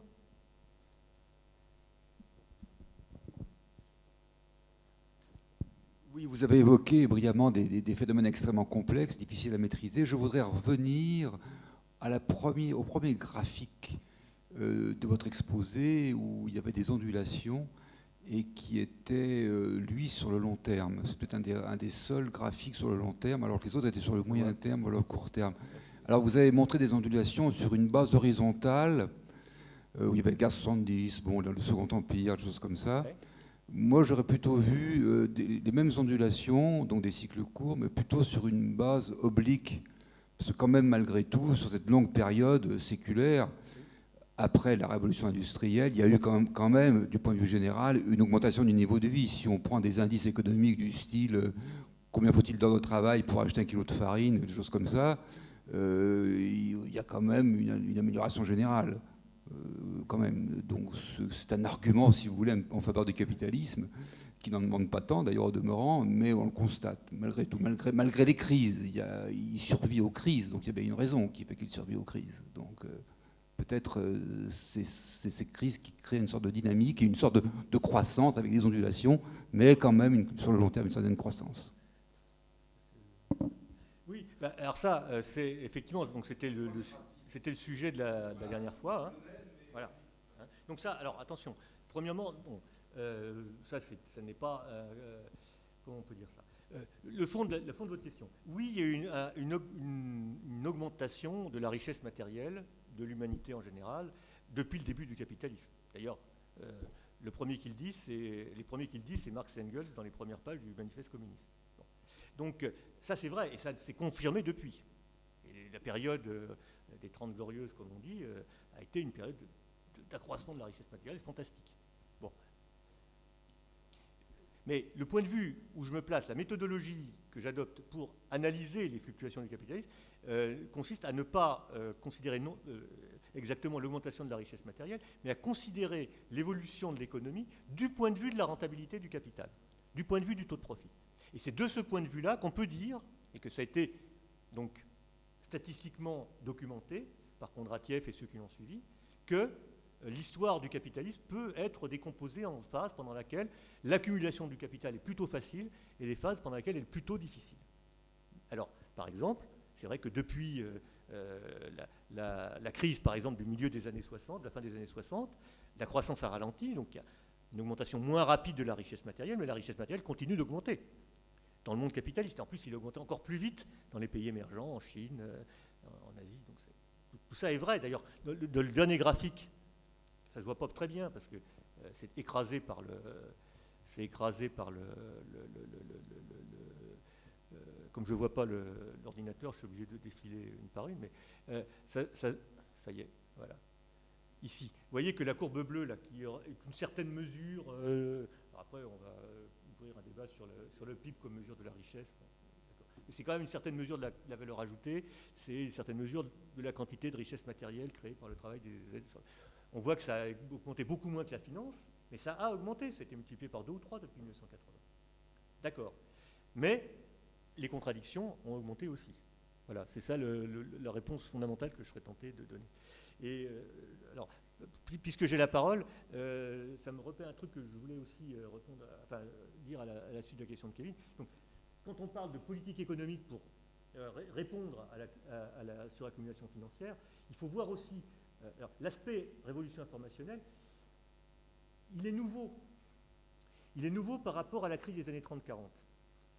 Oui, vous avez évoqué brillamment des phénomènes extrêmement complexes, difficiles à maîtriser. Je voudrais revenir au premier graphique de votre exposé où il y avait des ondulations et qui était, lui, sur le long terme. C'est peut-être un des seuls graphiques sur le long terme, alors que les autres étaient sur le moyen terme ou le court terme. Alors, vous avez montré des ondulations sur une base horizontale, où il y avait le gaz 70, bon, le Second Empire, des choses comme ça. Ouais. Moi, j'aurais plutôt vu les mêmes ondulations, donc des cycles courts, mais plutôt sur une base oblique. Parce que quand même, malgré tout, sur cette longue période séculaire, après la révolution industrielle, il y a eu quand même, du point de vue général, une augmentation du niveau de vie. Si on prend des indices économiques du style combien faut-il d'heures de travail pour acheter un kilo de farine, des choses comme ça, il y a quand même une amélioration générale. Quand même. Donc c'est un argument, si vous voulez, en faveur du capitalisme, qui n'en demande pas tant d'ailleurs au demeurant, mais on le constate, malgré tout, malgré les crises. Il survit aux crises, donc il y a bien une raison qui fait qu'il survit aux crises. Donc peut-être c'est ces crises qui créent une sorte de dynamique et une sorte de croissance avec des ondulations, mais quand même sur le long terme une certaine croissance. Oui, alors ça, c'est effectivement, donc c'était le sujet de la dernière fois. Hein. Voilà. Hein. Donc ça, alors attention. Premièrement, bon, ça n'est pas, comment on peut dire ça. Le fond de votre question. Oui, il y a eu une augmentation de la richesse matérielle de l'humanité en général depuis le début du capitalisme. D'ailleurs, les premiers qui le disent, c'est Marx et Engels dans les premières pages du Manifeste communiste. Bon. Donc ça, c'est vrai, et ça s'est confirmé depuis. Et la période des 30 glorieuses, comme on dit, a été une période d'accroissement de la richesse matérielle fantastique. Bon. Mais le point de vue où je me place, la méthodologie que j'adopte pour analyser les fluctuations du capitalisme, consiste à ne pas considérer exactement l'augmentation de la richesse matérielle, mais à considérer l'évolution de l'économie du point de vue de la rentabilité du capital, du point de vue du taux de profit. Et c'est de ce point de vue-là qu'on peut dire, et que ça a été donc statistiquement documenté par Kondratiev et ceux qui l'ont suivi, que l'histoire du capitalisme peut être décomposée en phases pendant lesquelles l'accumulation du capital est plutôt facile et des phases pendant lesquelles elle est plutôt difficile. Alors, par exemple, c'est vrai que depuis la crise, par exemple, du milieu des années 60, de la fin des années 60, la croissance a ralenti, donc il y a une augmentation moins rapide de la richesse matérielle, mais la richesse matérielle continue d'augmenter dans le monde capitaliste. En plus, il a augmenté encore plus vite dans les pays émergents, en Chine, en Asie. Donc tout ça est vrai. D'ailleurs, le dernier graphique, ça ne se voit pas très bien parce que c'est écrasé par comme je ne vois pas l'ordinateur, je suis obligé de défiler une par une, mais ça y est, voilà. Ici, vous voyez que la courbe bleue, là, qui est une certaine mesure, après on va ouvrir un débat sur le PIB comme mesure de la richesse, c'est quand même une certaine mesure de la valeur ajoutée, c'est une certaine mesure de la quantité de richesse matérielle créée par le travail des aides. On voit que ça a augmenté beaucoup moins que la finance, mais ça a augmenté, ça a été multiplié par 2 ou 3 depuis 1980. D'accord. Mais les contradictions ont augmenté aussi. Voilà, c'est ça la réponse fondamentale que je serais tenté de donner. Et alors, puisque j'ai la parole, ça me repère un truc que je voulais aussi dire à la suite de la question de Kevin. Donc, quand on parle de politique économique pour répondre à la suraccumulation financière, il faut voir aussi l'aspect révolution informationnelle. Il est nouveau. Il est nouveau par rapport à la crise des années 30-40.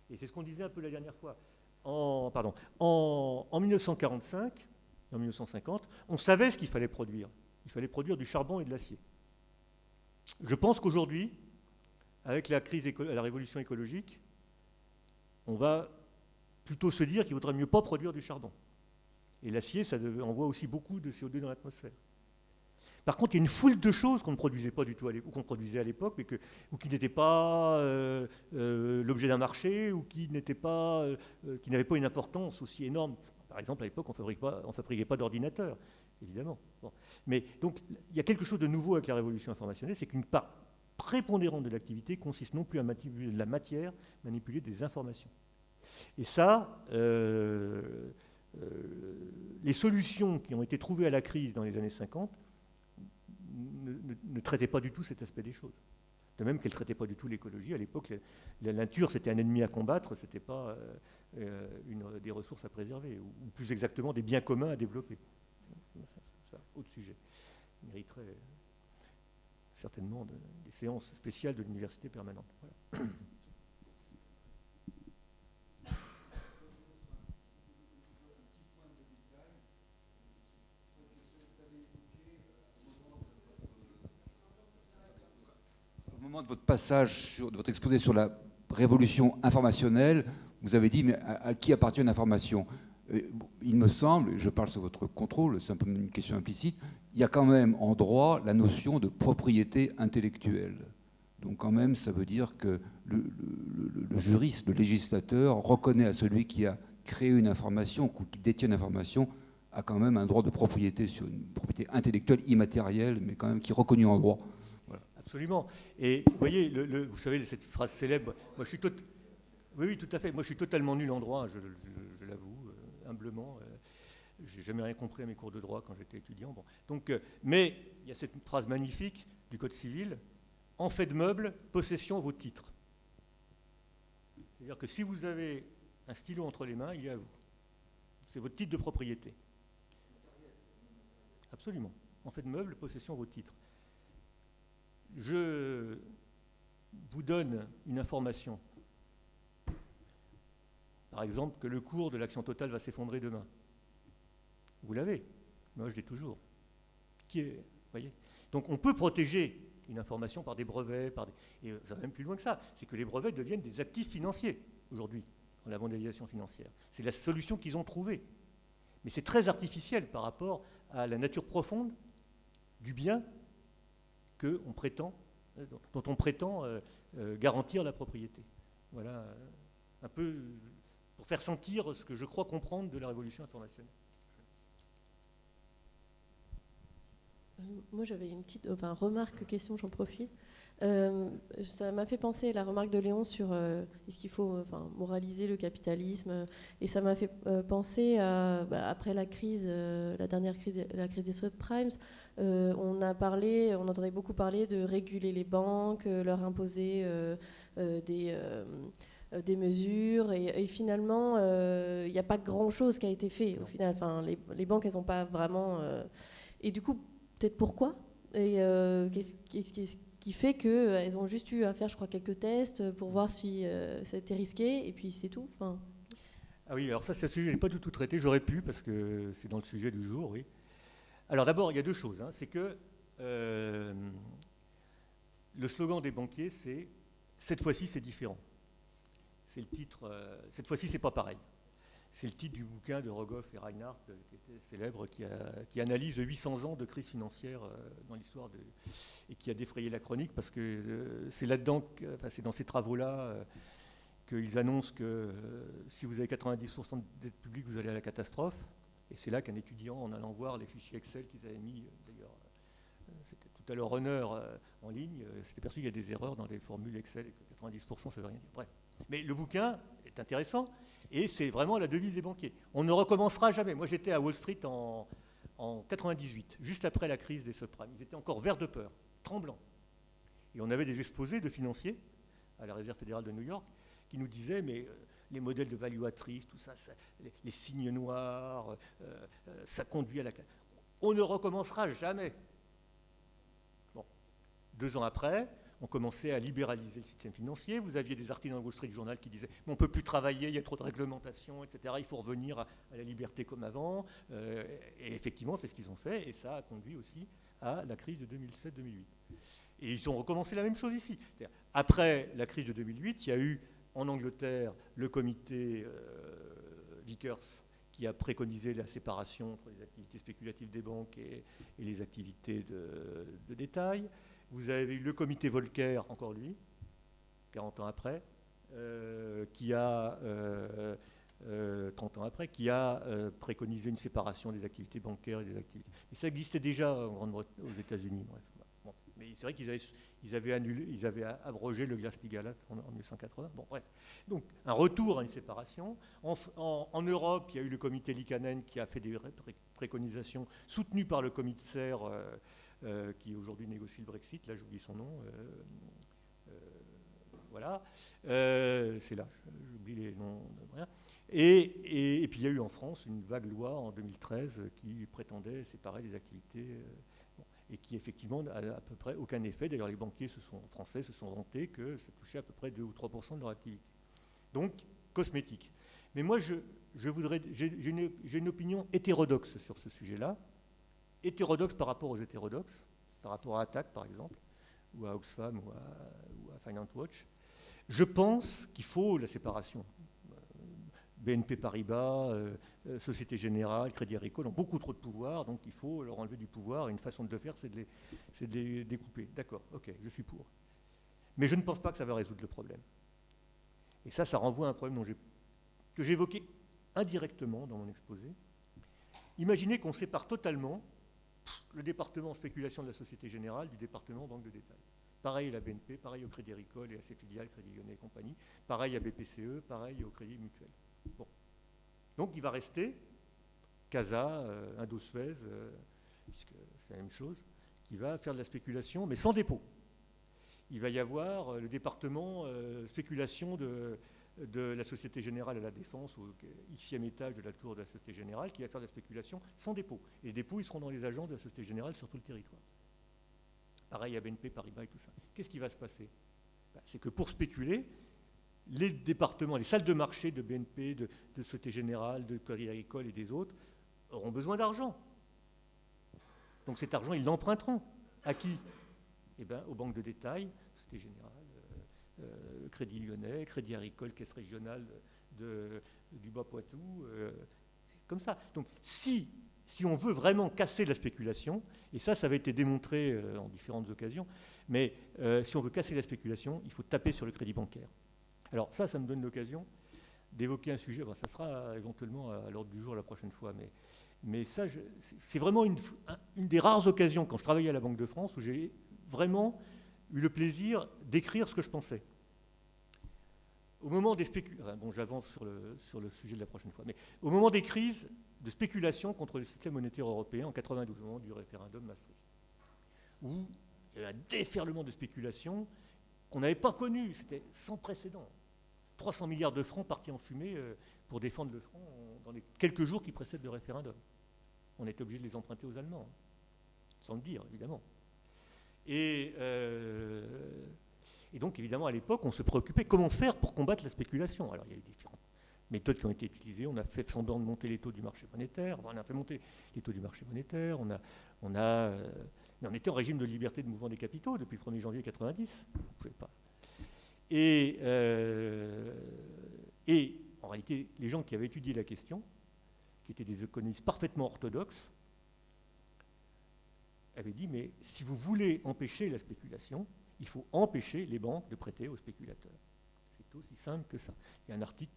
Et c'est ce qu'on disait un peu la dernière fois. En 1945, en 1950, on savait ce qu'il fallait produire. Il fallait produire du charbon et de l'acier. Je pense qu'aujourd'hui, avec la révolution écologique, on va plutôt se dire qu'il vaudrait mieux pas produire du charbon. Et l'acier, ça envoie aussi beaucoup de CO2 dans l'atmosphère. Par contre, il y a une foule de choses qu'on ne produisait pas du tout, ou qu'on produisait à l'époque, ou qui n'étaient pas l'objet d'un marché, ou qui n'avaient pas une importance aussi énorme. Par exemple, à l'époque, on ne fabriquait pas d'ordinateurs, évidemment. Bon. Mais donc, il y a quelque chose de nouveau avec la révolution informationnelle, c'est qu'une part prépondérante de l'activité consiste non plus à manipuler de la matière, manipuler des informations. Et ça, les solutions qui ont été trouvées à la crise dans les années 50 ne traitaient pas du tout cet aspect des choses. De même qu'elles ne traitaient pas du tout l'écologie. À l'époque, la nature, c'était un ennemi à combattre, ce n'était pas des ressources à préserver, ou plus exactement des biens communs à développer. Ça, autre sujet. Il mériterait certainement des séances spéciales de l'université permanente. Voilà. Au moment de votre passage, de votre exposé sur la révolution informationnelle, vous avez dit, mais à qui appartient l'information ? Il me semble, je parle sous votre contrôle, c'est un peu une question implicite, il y a quand même en droit la notion de propriété intellectuelle. Donc quand même, ça veut dire que le juriste, le législateur, reconnaît à celui qui a créé une information ou qui détient une information, a quand même un droit de propriété sur une propriété intellectuelle immatérielle, mais quand même qui est reconnue en droit. Voilà. Absolument. Et vous voyez, vous savez, cette phrase célèbre, moi je suis oui, tout à fait. Moi je suis totalement nul en droit, je l'avoue, humblement. J'ai jamais rien compris à mes cours de droit quand j'étais étudiant. Bon. Donc, mais il y a cette phrase magnifique du Code civil, en fait de meubles, possession vos titres. C'est-à-dire que si vous avez un stylo entre les mains, il est à vous. C'est votre titre de propriété. Absolument. En fait de meubles, possession vos titres. Je vous donne une information. Par exemple, que le cours de l'Action Totale va s'effondrer demain. Vous l'avez. Moi, je l'ai toujours. Voyez ? Donc, on peut protéger une information par des brevets, et ça va même plus loin que ça. C'est que les brevets deviennent des actifs financiers, aujourd'hui, dans la mondialisation financière. C'est la solution qu'ils ont trouvée. Mais c'est très artificiel par rapport à la nature profonde du bien dont on prétend garantir la propriété. Voilà un peu pour faire sentir ce que je crois comprendre de la révolution informationnelle. Moi, j'avais une petite remarque, question, j'en profite. Ça m'a fait penser la remarque de Léon sur est-ce qu'il faut moraliser le capitalisme, et ça m'a fait penser à, après la crise, la dernière crise, la crise des subprimes, on entendait beaucoup parler de réguler les banques, leur imposer des mesures, et finalement il n'y a pas grand-chose qui a été fait au final. Les banques, elles n'ont pas vraiment... et du coup, peut-être pourquoi ? Et qu'est-ce qui fait qu'elles ont juste eu à faire, je crois, quelques tests pour voir si c'était risqué, et puis c'est tout. Ah oui, alors ça, c'est un sujet que je n'ai pas du tout traité. J'aurais pu, parce que c'est dans le sujet du jour, oui. Alors d'abord, il y a deux choses. C'est que le slogan des banquiers, c'est « Cette fois-ci, c'est différent ». C'est le titre. Cette fois-ci, c'est pas pareil. C'est le titre du bouquin de Rogoff et Reinhardt, qui était célèbre, qui analyse 800 ans de crise financière dans l'histoire et qui a défrayé la chronique, parce que c'est là-dedans, c'est dans ces travaux-là qu'ils annoncent que si vous avez 90% de dette publique, vous allez à la catastrophe. Et c'est là qu'un étudiant, en allant voir les fichiers Excel qu'ils avaient mis, d'ailleurs, c'était tout à leur honneur en ligne, s'était aperçu qu'il y a des erreurs dans les formules Excel et que 90% ça ne veut rien dire. Bref. Mais le bouquin est intéressant, Et c'est vraiment la devise des banquiers. On ne recommencera jamais. Moi, j'étais à Wall Street en 98, juste après la crise des subprimes. Ils étaient encore verts de peur, tremblants. Et on avait des exposés de financiers à la Réserve fédérale de New York qui nous disaient, mais les modèles de valuatrice, tout ça, les signes noirs, ça conduit à la... On ne recommencera jamais. Bon. 2 ans après, on commençait à libéraliser le système financier. Vous aviez des articles dans le Wall Street Journal qui disaient on ne peut plus travailler, il y a trop de réglementation, etc. Il faut revenir à la liberté comme avant. Et effectivement, c'est ce qu'ils ont fait. Et ça a conduit aussi à la crise de 2007-2008. Et ils ont recommencé la même chose ici. Après la crise de 2008, il y a eu en Angleterre le comité Vickers qui a préconisé la séparation entre les activités spéculatives des banques et les activités de détail. Vous avez eu le comité Volcker, encore lui, 40 ans après, qui a, 30 ans après, qui a préconisé une séparation des activités bancaires et des activités. Et ça existait déjà aux États-Unis. Bref. Bon. Mais c'est vrai qu'ils avaient abrogé le Glass-Steagall en 1980. Bon, bref. Donc, un retour à une séparation. En Europe, il y a eu le comité Liikanen qui a fait des préconisations soutenues par le commissaire qui aujourd'hui négocie le Brexit. Là, j'oublie son nom. Voilà. C'est là, j'oublie les noms. Et puis, il y a eu en France une vague loi en 2013 qui prétendait séparer les activités... et qui effectivement n'a à peu près aucun effet. D'ailleurs, les banquiers français se sont vantés que ça touchait à peu près 2 ou 3% de leur activité. Donc, cosmétique. Mais moi, j'ai une opinion hétérodoxe sur ce sujet-là. Hétérodoxe par rapport aux hétérodoxes, par rapport à Attac, par exemple, ou à Oxfam, ou à Finance Watch. Je pense qu'il faut la séparation. BNP Paribas, Société Générale, Crédit Agricole ont beaucoup trop de pouvoir, donc il faut leur enlever du pouvoir. Et une façon de le faire, c'est de les découper. D'accord, ok, je suis pour. Mais je ne pense pas que ça va résoudre le problème. Et ça renvoie à un problème que j'ai évoqué indirectement dans mon exposé. Imaginez qu'on sépare totalement le département spéculation de la Société Générale du département banque de détail. Pareil à la BNP, pareil au Crédit Agricole et à ses filiales, Crédit Lyonnais et compagnie, pareil à BPCE, pareil au Crédit Mutuel. Bon. Donc il va rester Casa, Indosuez, puisque c'est la même chose, qui va faire de la spéculation, mais sans dépôt. Il va y avoir le département spéculation de la Société Générale à la Défense, au Xème étage de la tour de la Société Générale, qui va faire de la spéculation sans dépôt. Et les dépôts, ils seront dans les agences de la Société Générale sur tout le territoire. Pareil à BNP, Paribas et tout ça. Qu'est-ce qui va se passer? C'est que pour spéculer, les départements, les salles de marché de BNP, de Société Générale, de Crédit Agricole et des autres auront besoin d'argent. Donc cet argent, ils l'emprunteront. À qui? Eh bien, aux banques de détail, Société Générale, Crédit Lyonnais, Crédit Agricole, Caisse régionale du Bas-Poitou. C'est comme ça. Donc si on veut vraiment casser la spéculation, et ça avait été démontré en différentes occasions, mais si on veut casser la spéculation, il faut taper sur le crédit bancaire. Alors ça me donne l'occasion d'évoquer un sujet, ça sera éventuellement à l'ordre du jour la prochaine fois, mais ça, c'est vraiment une des rares occasions, quand je travaillais à la Banque de France, où j'ai vraiment eu le plaisir d'écrire ce que je pensais. Au moment des spéculations, bon, j'avance sur le sujet de la prochaine fois, mais au moment des crises de spéculation contre le système monétaire européen en 92, au moment du référendum Maastricht, où il y a eu un déferlement de spéculation qu'on n'avait pas connu, c'était sans précédent. 300 milliards de francs partis en fumée pour défendre le franc dans les quelques jours qui précèdent le référendum. On était obligé de les emprunter aux Allemands, sans le dire, évidemment. Et donc, évidemment, à l'époque, on se préoccupait comment faire pour combattre la spéculation. Alors, il y a eu différentes méthodes qui ont été utilisées. On a fait semblant de monter les taux du marché monétaire. Enfin, on a fait monter les taux du marché monétaire. Mais on était en régime de liberté de mouvement des capitaux depuis le 1er janvier 1990. On ne pouvait pas. Et en réalité, les gens qui avaient étudié la question, qui étaient des économistes parfaitement orthodoxes, avaient dit, mais si vous voulez empêcher la spéculation, il faut empêcher les banques de prêter aux spéculateurs. C'est aussi simple que ça. Il y a un article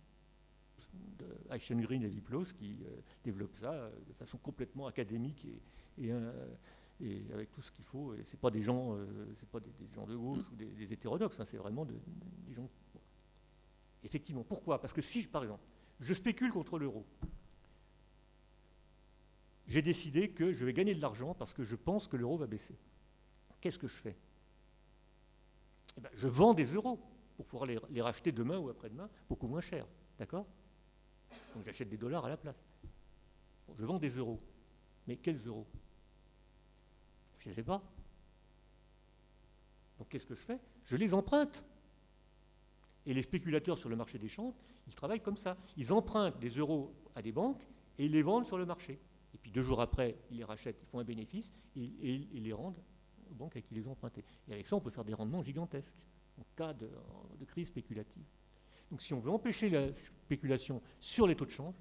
de Eichengreen et Liplos qui développe ça de façon complètement académique et avec tout ce qu'il faut. Et c'est pas des gens, des gens de gauche ou des hétérodoxes. Hein, c'est vraiment des gens. Bon. Effectivement. Pourquoi? Parce que si, par exemple, je spécule contre l'euro. J'ai décidé que je vais gagner de l'argent parce que je pense que l'euro va baisser. Qu'est-ce que je fais? Eh bien, je vends des euros pour pouvoir les racheter demain ou après-demain beaucoup moins cher. D'accord? Donc j'achète des dollars à la place. Bon, je vends des euros. Mais quels euros? Je ne sais pas. Donc qu'est-ce que je fais? Je les emprunte. Et les spéculateurs sur le marché des changes, ils travaillent comme ça. Ils empruntent des euros à des banques et ils les vendent sur le marché. Et puis 2 jours après, ils les rachètent, ils font un bénéfice et ils les rendent aux banques à qui ils les ont empruntés. Et avec ça, on peut faire des rendements gigantesques en cas de crise spéculative. Donc si on veut empêcher la spéculation sur les taux de change,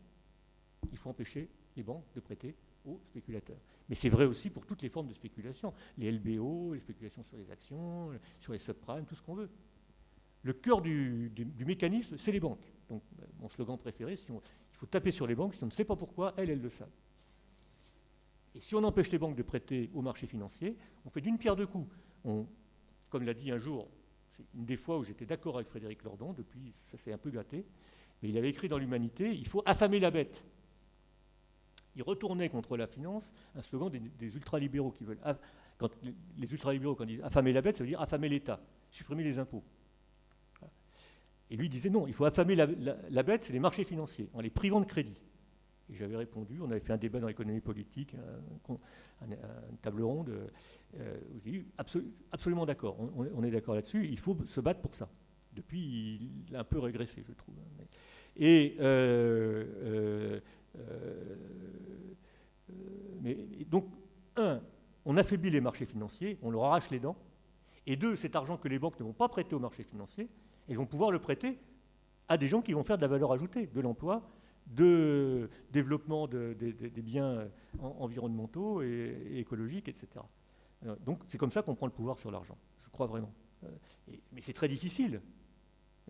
il faut empêcher les banques de prêter aux spéculateurs. Mais c'est vrai aussi pour toutes les formes de spéculation. Les LBO, les spéculations sur les actions, sur les subprimes, tout ce qu'on veut. Le cœur du mécanisme, c'est les banques. Donc mon slogan préféré, il faut taper sur les banques, si on ne sait pas pourquoi, elles le savent. Et si on empêche les banques de prêter au marché financier, on fait d'une pierre deux coups. Comme l'a dit un jour, c'est une des fois où j'étais d'accord avec Frédéric Lordon, depuis ça s'est un peu gâté, mais il avait écrit dans l'Humanité, il faut affamer la bête. Il retournait contre la finance un slogan des ultralibéraux qui veulent. Les ultralibéraux, quand ils disent affamer la bête, ça veut dire affamer l'État, supprimer les impôts. Voilà. Et lui disait non, il faut affamer la bête, c'est les marchés financiers, en les privant de crédit. Et j'avais répondu, on avait fait un débat dans l'économie politique, une table ronde, où j'ai dit absolument d'accord, on est d'accord là-dessus, il faut se battre pour ça. Depuis, il a un peu régressé, je trouve. Et donc, on affaiblit les marchés financiers, on leur arrache les dents, et 2, cet argent que les banques ne vont pas prêter aux marchés financiers, elles vont pouvoir le prêter à des gens qui vont faire de la valeur ajoutée, de l'emploi, de développement des biens environnementaux et écologiques, etc. Donc c'est comme ça qu'on prend le pouvoir sur l'argent, je crois vraiment. Mais c'est très difficile.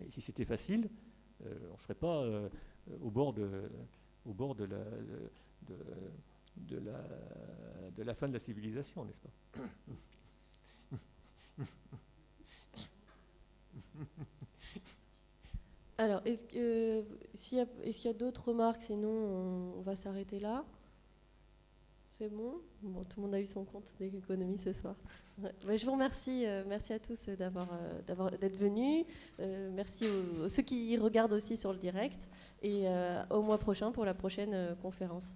Et si c'était facile, on ne serait pas au bord de la fin de la civilisation, n'est-ce pas? Alors, s'il y a d'autres remarques, sinon on va s'arrêter là. C'est bon? Bon, tout le monde a eu son compte d'économie ce soir. Ouais. Ouais, je vous remercie. Merci à tous d'être venus. Merci aux ceux qui regardent aussi sur le direct. Et au mois prochain pour la prochaine conférence.